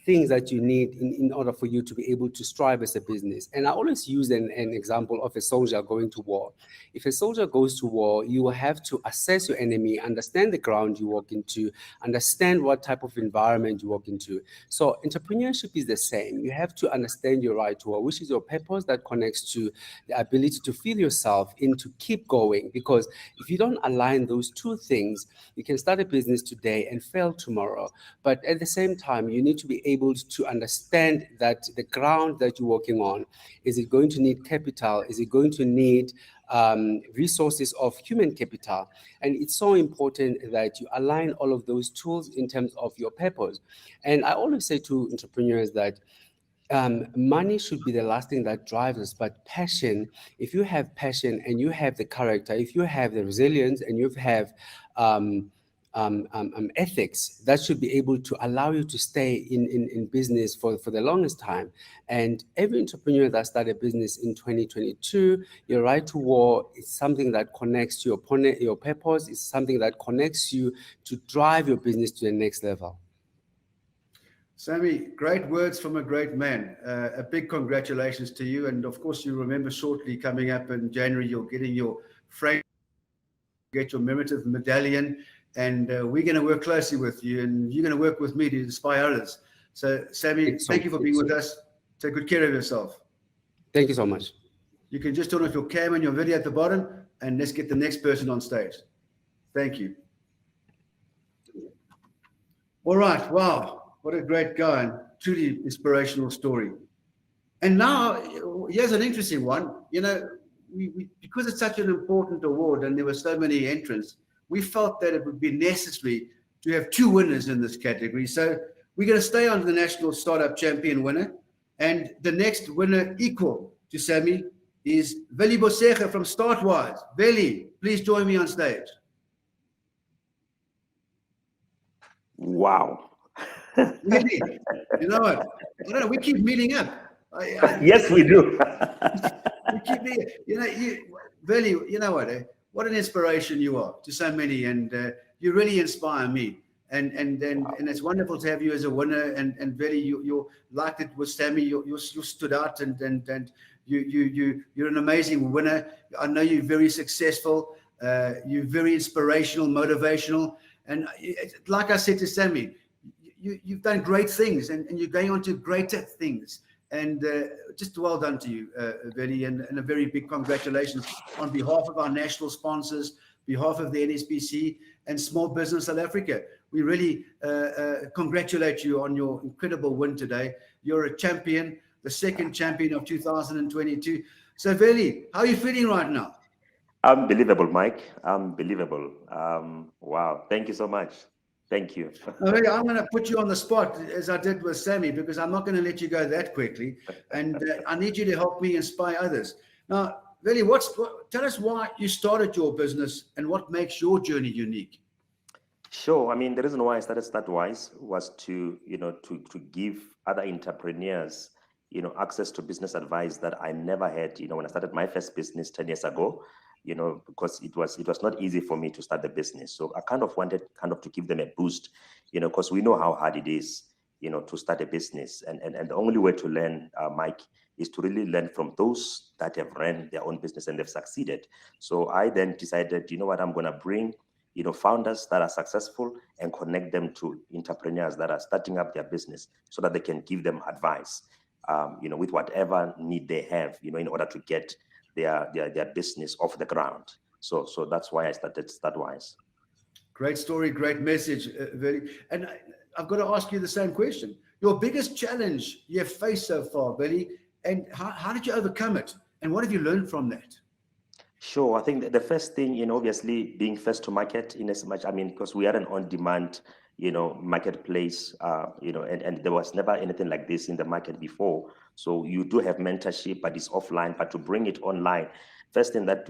things that you need in order for you to be able to strive as a business. And I always use an example of a soldier going to war. If a soldier goes to war, you will have to assess your enemy, understand the ground you walk into, understand what type of environment you walk into. So entrepreneurship is the same. You have to understand your right to war, which is your purpose that connects to the ability to feel yourself in to keep going. Because if you don't align those two things, you can start a business today and fail tomorrow. But at the same time, you need to be able to understand that the ground that you're working on, is it going to need capital? Is it going to need resources of human capital? And it's so important that you align all of those tools in terms of your purpose. And I always say to entrepreneurs that money should be the last thing that drives us, but passion, if you have passion and you have the character, if you have the resilience and you have ethics, that should be able to allow you to stay in business for the longest time. And every entrepreneur that started a business in 2022, your right to war is something that connects to your purpose, is something that connects you to drive your business to the next level. Sammy, great words from a great man. A big congratulations to you. And of course, you remember shortly coming up in January, you're getting your frame, get your commemorative medallion. And we're going to work closely with you, and you're going to work with me to inspire others. So, Sammy, thank you for being with us. Take good care of yourself. Thank you so much. You can just turn off your camera and your video at the bottom, and let's get the next person on stage. Thank you. All right. Wow. What a great guy, and truly inspirational story. And now, here's an interesting one. You know, we because it's such an important award and there were so many entrants, we felt that it would be necessary to have two winners in this category. So we're going to stay on the National Startup Champion winner. And the next winner equal to Sammy is Veli Bosega from Startwise. Veli, please join me on stage. Wow. Veli, you know what? I don't know, we keep meeting up. Yes, we do. We keep meeting. You know, Veli, you know what? What an inspiration you are to so many, and you really inspire me. And it's wonderful to have you as a winner. And Veli, you like it with Sammy. You stood out, and you're an amazing winner. I know you're very successful. You're very inspirational, motivational, and like I said to Sammy, you've done great things, and you're going on to greater things. And just well done to you, Veli, and a very big congratulations on behalf of our national sponsors, behalf of the NSBC and Small Business South Africa. We really congratulate you on your incredible win today. You're a champion, the second champion of 2022. So, Veli, how are you feeling right now? Unbelievable, Mike. Unbelievable. Wow. Thank you so much. Thank you. Now, Veli, I'm going to put you on the spot as I did with Sammy, because I'm not going to let you go that quickly. And I need you to help me inspire others. Now, Veli, tell us why you started your business and what makes your journey unique. Sure. I mean, the reason why I started Startwise was to, to give other entrepreneurs, access to business advice that I never had, when I started my first business 10 years ago, because it was not easy for me to start the business. So I kind of wanted to give them a boost, because we know how hard it is, to start a business. And the only way to learn, Mike, is to really learn from those that have ran their own business and they've succeeded. So I then decided, you know what, I'm going to bring founders that are successful and connect them to entrepreneurs that are starting up their business so that they can give them advice, with whatever need they have, in order to get their business off the ground. So that's why I started Startwise. Great story, great message, And I've got to ask you the same question. Your biggest challenge you have faced so far, Billy, and how did you overcome it? And what have you learned from that? Sure. I think that the first thing, obviously being first to market in as much, because we are an on-demand, marketplace, and there was never anything like this in the market before. So you do have mentorship, but it's offline. But to bring it online, first thing that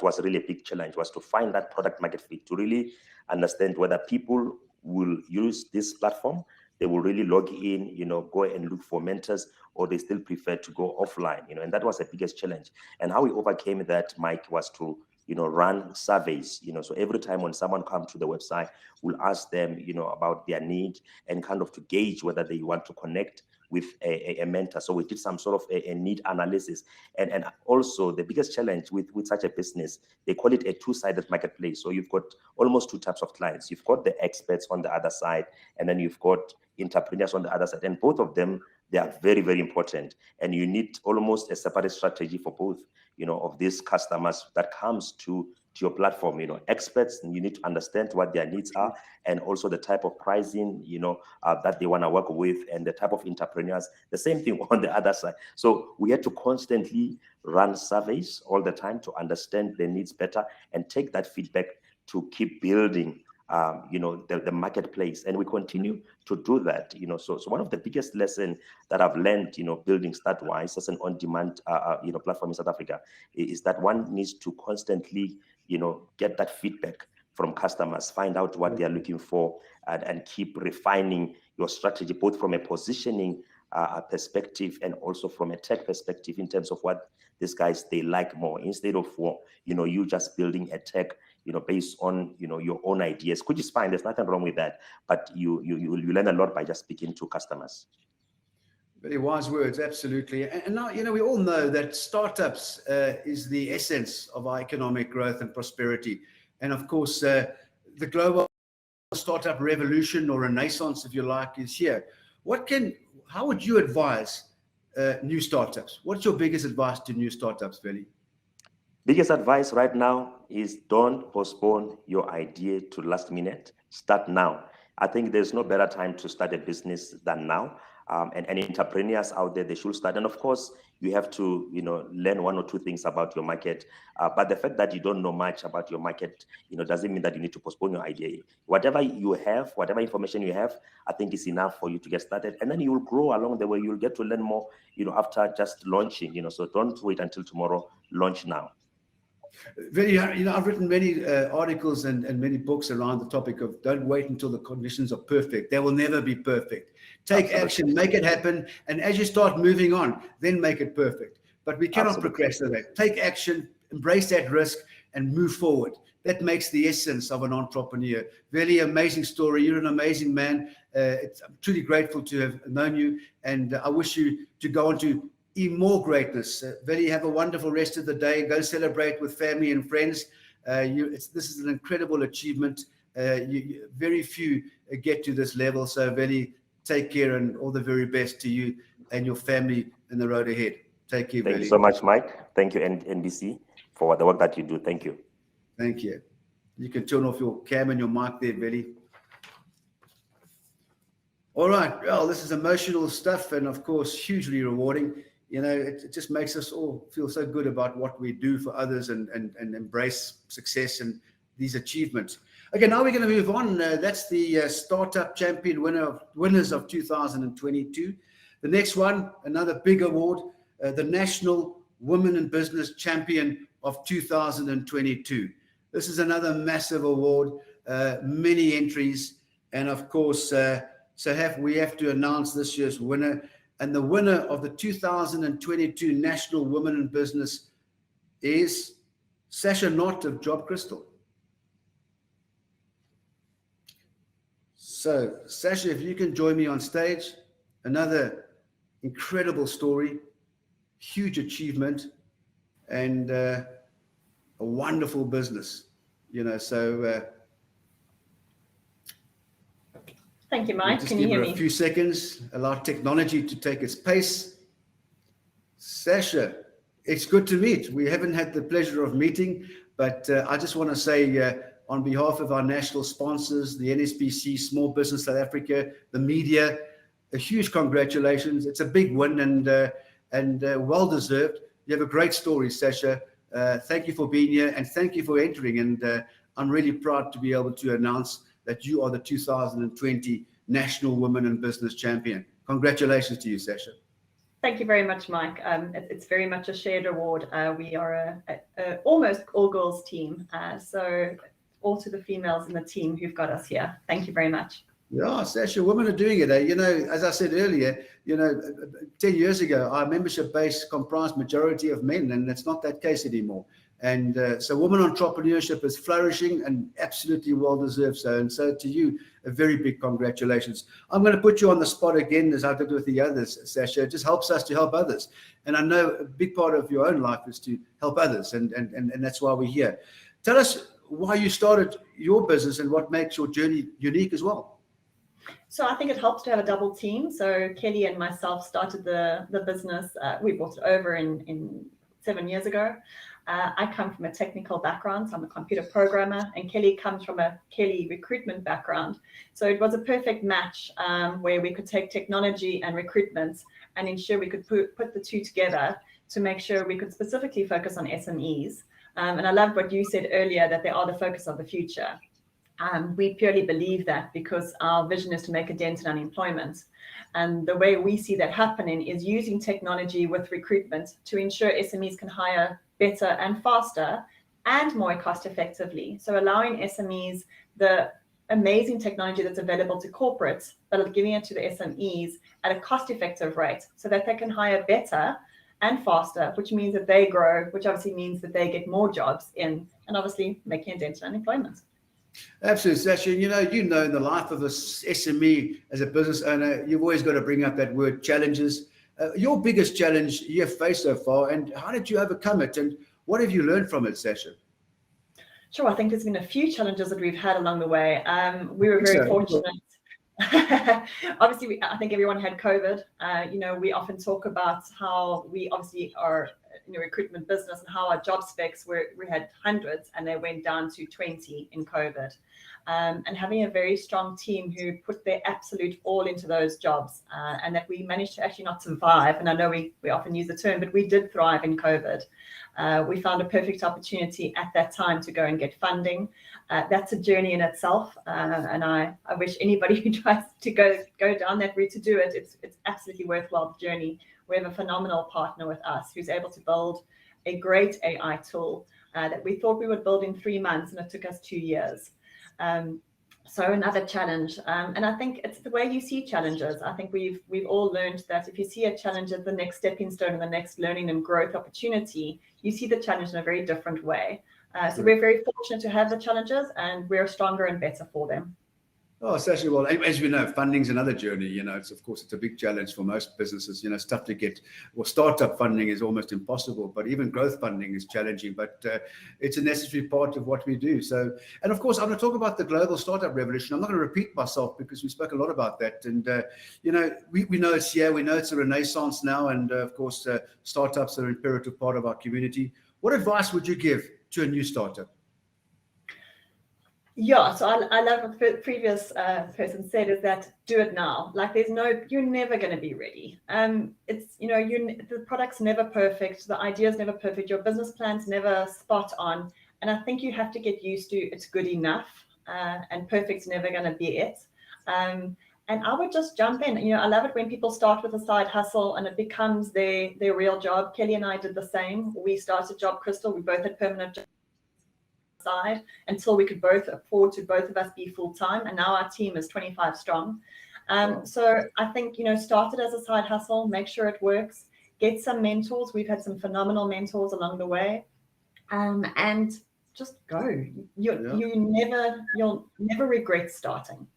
was really a big challenge was to find that product market fit, to really understand whether people will use this platform, they will really log in, go and look for mentors, or they still prefer to go offline, and that was the biggest challenge. And how we overcame that, Mike, was to, run surveys, so every time when someone comes to the website, we'll ask them, about their need and kind of to gauge whether they want to connect with a mentor. So we did some sort of a need analysis. And also the biggest challenge with such a business, they call it a two-sided marketplace. So you've got almost two types of clients. You've got the experts on the other side, and then you've got entrepreneurs on the other side. And both of them, they are very, very important. And you need almost a separate strategy for both, of these customers that comes to your platform. Experts, you need to understand what their needs are, and also the type of pricing, that they want to work with, and the type of entrepreneurs, the same thing on the other side. So we had to constantly run surveys all the time to understand their needs better and take that feedback to keep building the marketplace. And we continue to do that. So one of the biggest lessons that I've learned, building Startwise as an on-demand platform in South Africa, is that one needs to constantly get that feedback from customers, find out what they are looking for, and keep refining your strategy, both from a positioning perspective and also from a tech perspective, in terms of what these guys, they like more, instead of you just building a tech based on your own ideas, which is fine. There's nothing wrong with that, but you learn a lot by just speaking to customers. Very wise words, absolutely. And now, we all know that startups is the essence of our economic growth and prosperity. And of course, the global startup revolution, or renaissance, if you like, is here. How would you advise new startups? What's your biggest advice to new startups, Billy? Biggest advice right now is don't postpone your idea to last minute. Start now. I think there's no better time to start a business than now. And entrepreneurs out there, they should start. And of course, you have to, learn one or two things about your market. But the fact that you don't know much about your market, doesn't mean that you need to postpone your idea. Whatever you have, whatever information you have, I think is enough for you to get started. And then you will grow along the way. You'll get to learn more, after just launching, so don't wait until tomorrow. Launch now. I've written many articles and many books around the topic of don't wait until the conditions are perfect. They will never be perfect. Take Absolutely. Action, make it happen. And as you start moving on, then make it perfect. But we cannot Absolutely. Procrastinate. Take action, embrace that risk, and move forward. That makes the essence of an entrepreneur. Really amazing story. You're an amazing man. I'm truly grateful to have known you. And I wish you to go on to even more greatness. Veli, have a wonderful rest of the day. Go celebrate with family and friends. This is an incredible achievement. Very few get to this level. So Veli, take care, and all the very best to you and your family in the road ahead. Take care, Veli. Thank you so much, Mike. Thank you, NBC, for the work that you do. Thank you. Thank you. You can turn off your cam and your mic there, Veli. All right. Well, this is emotional stuff, and of course, hugely rewarding. It just makes us all feel so good about what we do for others and embrace success and these achievements. Okay, now we're going to move on. That's the Startup Champion winners of 2022. The next one, another big award, the National Women in Business Champion of 2022. This is another massive award. many entries, and of course, we have to announce this year's winner. And the winner of the 2022 National Women in Business is Sasha Knott of Job Crystal. So, Sasha, if you can join me on stage, another incredible story, huge achievement, and a wonderful business, so thank you, Mike. Just can you hear me? A few seconds, allow technology to take its pace. Sasha, it's good to meet. We haven't had the pleasure of meeting, but I just want to say on behalf of our national sponsors, the NSBC, Small Business South Africa, the media, a huge congratulations. It's a big win and well deserved. You have a great story, Sasha. Thank you for being here, and thank you for entering. And I'm really proud to be able to announce that you are the 2020 National Women in Business Champion. Congratulations to you, Sasha. Thank you very much, Mike. It's very much a shared award. We are a almost all girls team. So all to the females in the team who've got us here. Thank you very much. Yeah, Sasha, women are doing it. As I said earlier, 10 years ago, our membership base comprised majority of men, and it's not that case anymore. And so women entrepreneurship is flourishing and absolutely well-deserved. And so to you, a very big congratulations. I'm going to put you on the spot again, as I did with the others, Sasha. It just helps us to help others. And I know a big part of your own life is to help others, and that's why we're here. Tell us why you started your business and what makes your journey unique as well. So I think it helps to have a double team. So Kelly and myself started the business. We brought it over in 7 years ago. I come from a technical background, so I'm a computer programmer, and Kelly comes from a Kelly recruitment background. So it was a perfect match where we could take technology and recruitment and ensure we could put the two together to make sure we could specifically focus on SMEs. And I loved what you said earlier, that they are the focus of the future. We purely believe that because our vision is to make a dent in unemployment. And the way we see that happening is using technology with recruitment to ensure SMEs can hire better and faster and more cost effectively. So allowing SMEs the amazing technology that's available to corporates, but giving it to the SMEs at a cost effective rate so that they can hire better and faster, which means that they grow, which obviously means that they get more jobs in, and obviously making a dent in unemployment. Absolutely, Sasha. You know, in the life of a SME as a business owner, you've always got to bring up that word challenges. Your biggest challenge you've faced so far, and how did you overcome it, and what have you learned from it, Sasha? Sure, I think there's been a few challenges that we've had along the way. We were very fortunate. Obviously, I think everyone had COVID. We often talk about how we obviously are in a recruitment business and how our job specs we had hundreds and they went down to 20 in COVID. And having a very strong team who put their absolute all into those jobs and that we managed to actually not survive. And I know we often use the term, but we did thrive in COVID. We found a perfect opportunity at that time to go and get funding. That's a journey in itself. And I wish anybody who tries to go down that route to do it, it's absolutely worthwhile the journey. We have a phenomenal partner with us who's able to build a great AI tool that we thought we would build in 3 months, and it took us 2 years. So another challenge, and I think it's the way you see challenges. I think we've all learned that if you see a challenge as the next stepping stone and the next learning and growth opportunity, you see the challenge in a very different way. So we're very fortunate to have the challenges, and we're stronger and better for them. Oh, Sasha, well, as we know, funding's another journey. It's a big challenge for most businesses. It's tough to get, startup funding is almost impossible, but even growth funding is challenging, but it's a necessary part of what we do. So, and of course, I'm going to talk about the global startup revolution. I'm not going to repeat myself because we spoke a lot about that. And, we know it's here. We know it's a renaissance now. And of course, startups are an imperative part of our community. What advice would you give to a new startup? Yeah, so I love what the previous person said, is that do it now. Like you're never going to be ready. The product's never perfect. The idea's never perfect. Your business plan's never spot on. And I think you have to get used to it's good enough and perfect's never going to be it. And I would just jump in. I love it when people start with a side hustle and it becomes their real job. Kelly and I did the same. We started Job Crystal. We both had permanent jobs. side until we could both afford to both of us be full-time. And now our team is 25 strong. So I think, start it as a side hustle, make sure it works, get some mentors. We've had some phenomenal mentors along the way, and just go. You'll never regret starting.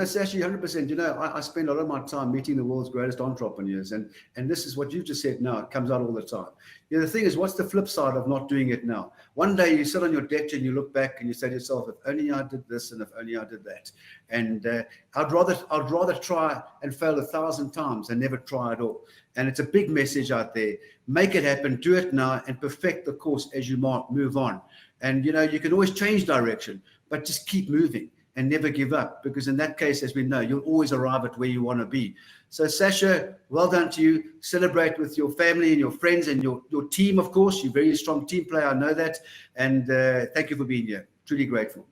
Sash, 100%. I spend a lot of my time meeting the world's greatest entrepreneurs, and this is what you just said now. It comes out all the time. The thing is, what's the flip side of not doing it now? One day you sit on your deck and you look back and you say to yourself, if only I did this and if only I did that. And I'd rather try and fail 1,000 times than never try at all. And it's a big message out there. Make it happen, do it now, and perfect the course as you move on. And you can always change direction, but just keep moving and never give up, because in that case, as we know, you'll always arrive at where you want to be. So Sasha, well done to you. Celebrate with your family and your friends and your team, of course. You're a very strong team player, I know that. And thank you for being here. Truly grateful.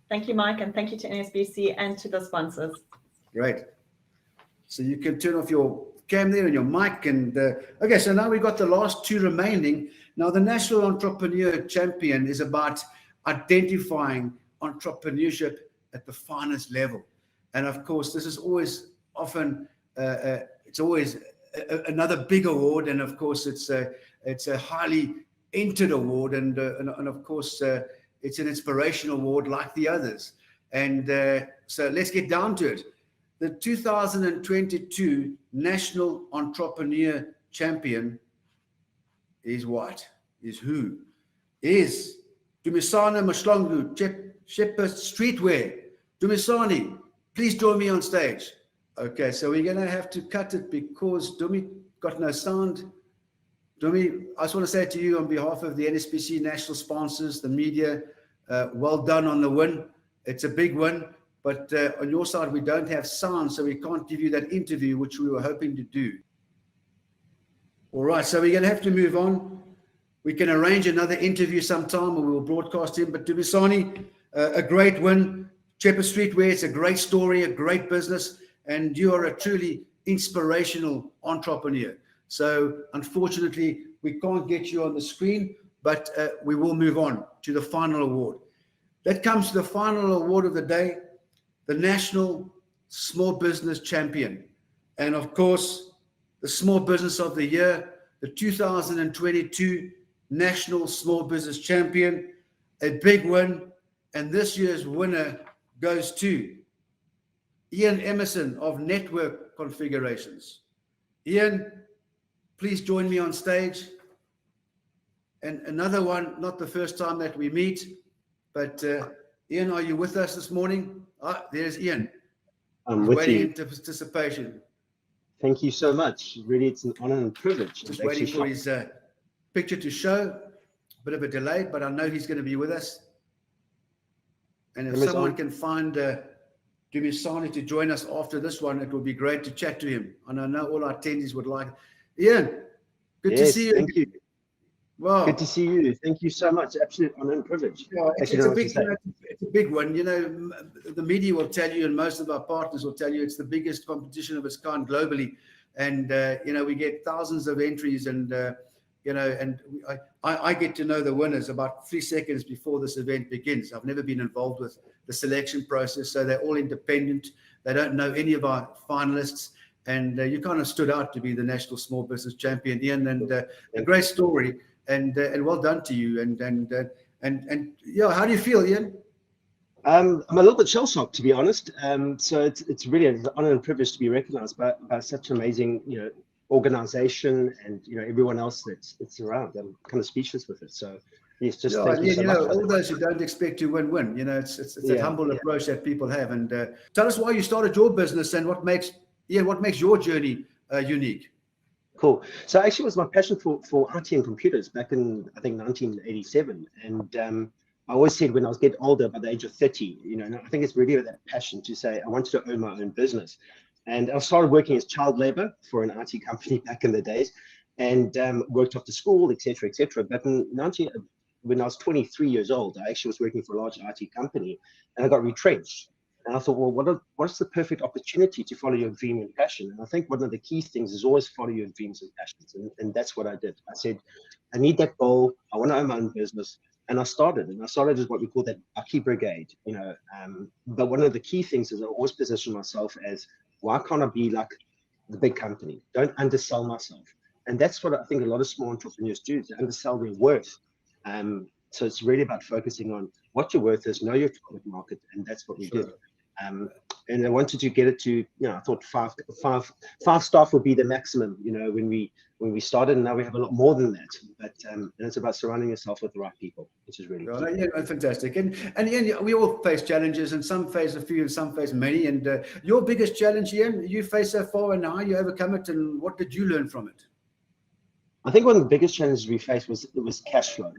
Thank you, Mike, and thank you to NSBC and to the sponsors. Great. So you can turn off your cam there and your mic. And okay, so now we've got the last two remaining. Now, the National Entrepreneur Champion is about identifying entrepreneurship at the finest level. And of course, this is always often, it's always another big award. And of course, it's a highly entered award. And of course, it's an inspirational award like the others. And so let's get down to it. The 2022 National Entrepreneur Champion is what? Is who? Is Dumisani Mashlongu, Shepper Streetwear. Dumisani, please join me on stage. Okay, so we're going to have to cut it because Dumi got no sound. Dumi, I just want to say to you on behalf of the NSBC national sponsors, the media, well done on the win. It's a big win, but on your side, we don't have sound, so we can't give you that interview, which we were hoping to do. All right, so we're going to have to move on. We can arrange another interview sometime and we will broadcast him. But Dumisani, a great win. Chepper Streetwear, it's a great story, a great business, and you are a truly inspirational entrepreneur. So unfortunately, we can't get you on the screen, but we will move on to the final award. That comes to the final award of the day, the National Small Business Champion. And of course, the Small Business of the Year, the 2022 National Small Business Champion, a big win. And this year's winner goes to Ian Emerson of Network Configurations. Ian, please join me on stage. And another one, not the first time that we meet, but Ian, are you with us this morning? Ah, there's Ian. I'm with you. Waiting for participation. Thank you so much. Really, it's an honor and privilege. Just waiting for his picture to show. A bit of a delay, but I know he's going to be with us. And if someone can find Dumisani to join us after this one, it would be great to chat to him. And I know all our attendees would like. Ian, good to see you. Thank you. Wow. Good to see you. Thank you so much. Absolute honor and privilege. Yeah, it's a big one. The media will tell you, and most of our partners will tell you, it's the biggest competition of its kind globally. And, we get thousands of entries and, I get to know the winners about 3 seconds before this event begins. I've never been involved with the selection process, so they're all independent. They don't know any of our finalists. And you kind of stood out to be the National Small Business Champion, Ian, and a great story. And well done to you. And how do you feel, Ian? I'm a little bit shell-shocked, to be honest. So it's really an honor and privilege to be recognized by such an amazing, organization and everyone else that's around. I'm kind of speechless with it. So yes, just thank you so much. All those who don't expect to win. It's a humble approach that people have. And tell us why you started your business and what makes your journey unique. Cool. So actually, it was my passion for IT and computers back in, I think, 1987. And I always said when I was getting older, by the age of 30, and I think it's really that passion to say I wanted to own my own business. And I started working as child labor for an IT company back in the days, and worked after school, etc., etc. But when I was 23 years old, I actually was working for a large IT company, and I got retrenched. And I thought, well, what's the perfect opportunity to follow your dream and passion? And I think one of the key things is always follow your dreams and passions. And that's what I did. I said, I need that goal. I want to own my own business. And I started as what we call that Bucky Brigade, you know. But one of the key things is I always position myself as, why can't I be like the big company? Don't undersell myself. And that's what I think a lot of small entrepreneurs do, to undersell their worth. So it's really about focusing on what your worth is, know your target market, and that's what we did. And I wanted to get it to, you know, I thought five staff would be the maximum, you know, when we started, and now we have a lot more than that. But and it's about surrounding yourself with the right people, which is really key. Yeah, fantastic. And we all face challenges, and some face a few and some face many. And your biggest challenge, Ian, you face so far, and how you overcome it, and what did you learn from it? I think one of the biggest challenges we faced was cash flow.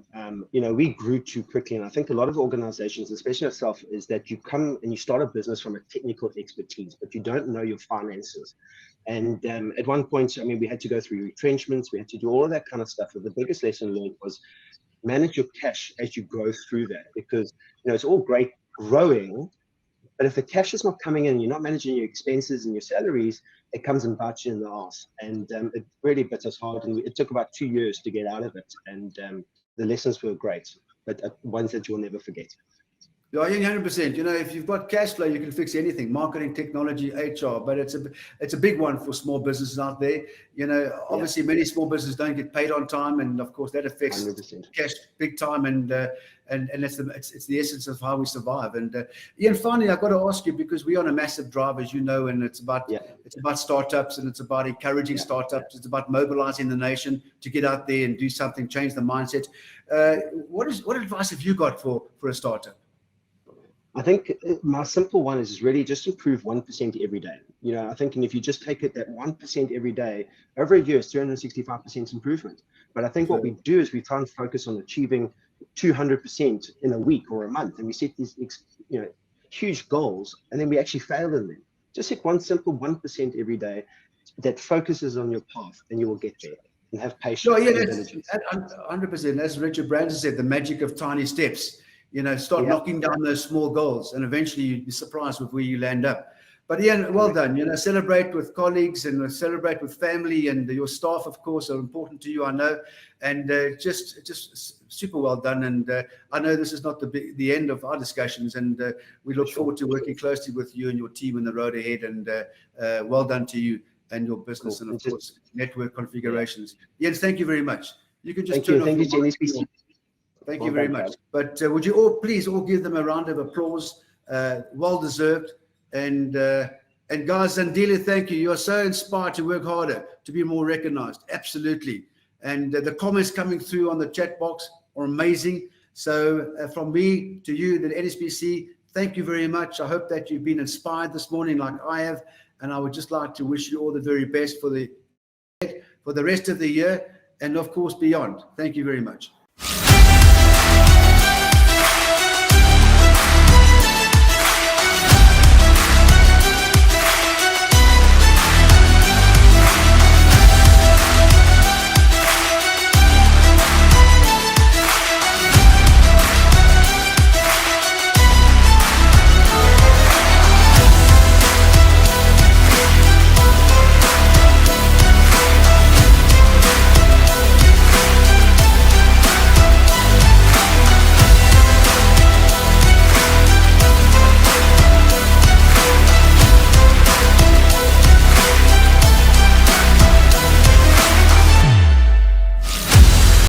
You know, we grew too quickly, and I think a lot of organizations, especially yourself, is that you come and you start a business from a technical expertise, but you don't know your finances. And at one point, I mean, we had to go through retrenchments, we had to do all of that kind of stuff. But the biggest lesson learned was manage your cash as you go through that, because, you know, it's all great growing, but if the cash is not coming in, you're not managing your expenses and your salaries, it comes and bites you in the ass. And it really bit us hard. And it took about 2 years to get out of it. And the lessons were great, but ones that you'll never forget. Yeah, 100%. You know, if you've got cash flow, you can fix anything: marketing, technology, HR. But it's a big one for small businesses out there. You know, obviously, many small businesses don't get paid on time, and of course, that affects 100%. cash big time. And it's the essence of how we survive. And Ian, finally, I've got to ask you, because we're on a massive drive, as you know, and it's about startups, and it's about encouraging startups. It's about mobilizing the nation to get out there and do something, change the mindset. What advice have you got for a startup? I think my simple one is really just improve 1% every day. You know, I think, and if you just take it that 1% every day, over a year, it's 365% improvement. But I think what we do is we try and focus on achieving 200% in a week or a month, and we set these, you know, huge goals, and then we actually fail in them. Just set one simple 1% every day that focuses on your path, and you will get there. And have patience. No, yeah, 100%. As Richard Branson said, the magic of tiny steps. You know, start knocking down those small goals, and eventually you'd be surprised with where you land up. But Ian, well done. You know, celebrate with colleagues and celebrate with family, and your staff, of course, are important to you, I know. And just super well done. And I know this is not the end of our discussions, and we look forward to working closely with you and your team in the road ahead. And well done to you and your business, and of course, network configurations. Ian, thank you very much. You can just turn off. Thank you, Jenny. Thank you very much. But would you all please give them a round of applause? Well deserved. And guys, Zandile, thank you. You are so inspired to work harder, to be more recognized. Absolutely. And the comments coming through on the chat box are amazing. So from me to you, the NSBC, thank you very much. I hope that you've been inspired this morning like I have. And I would just like to wish you all the very best for the rest of the year, and of course beyond. Thank you very much.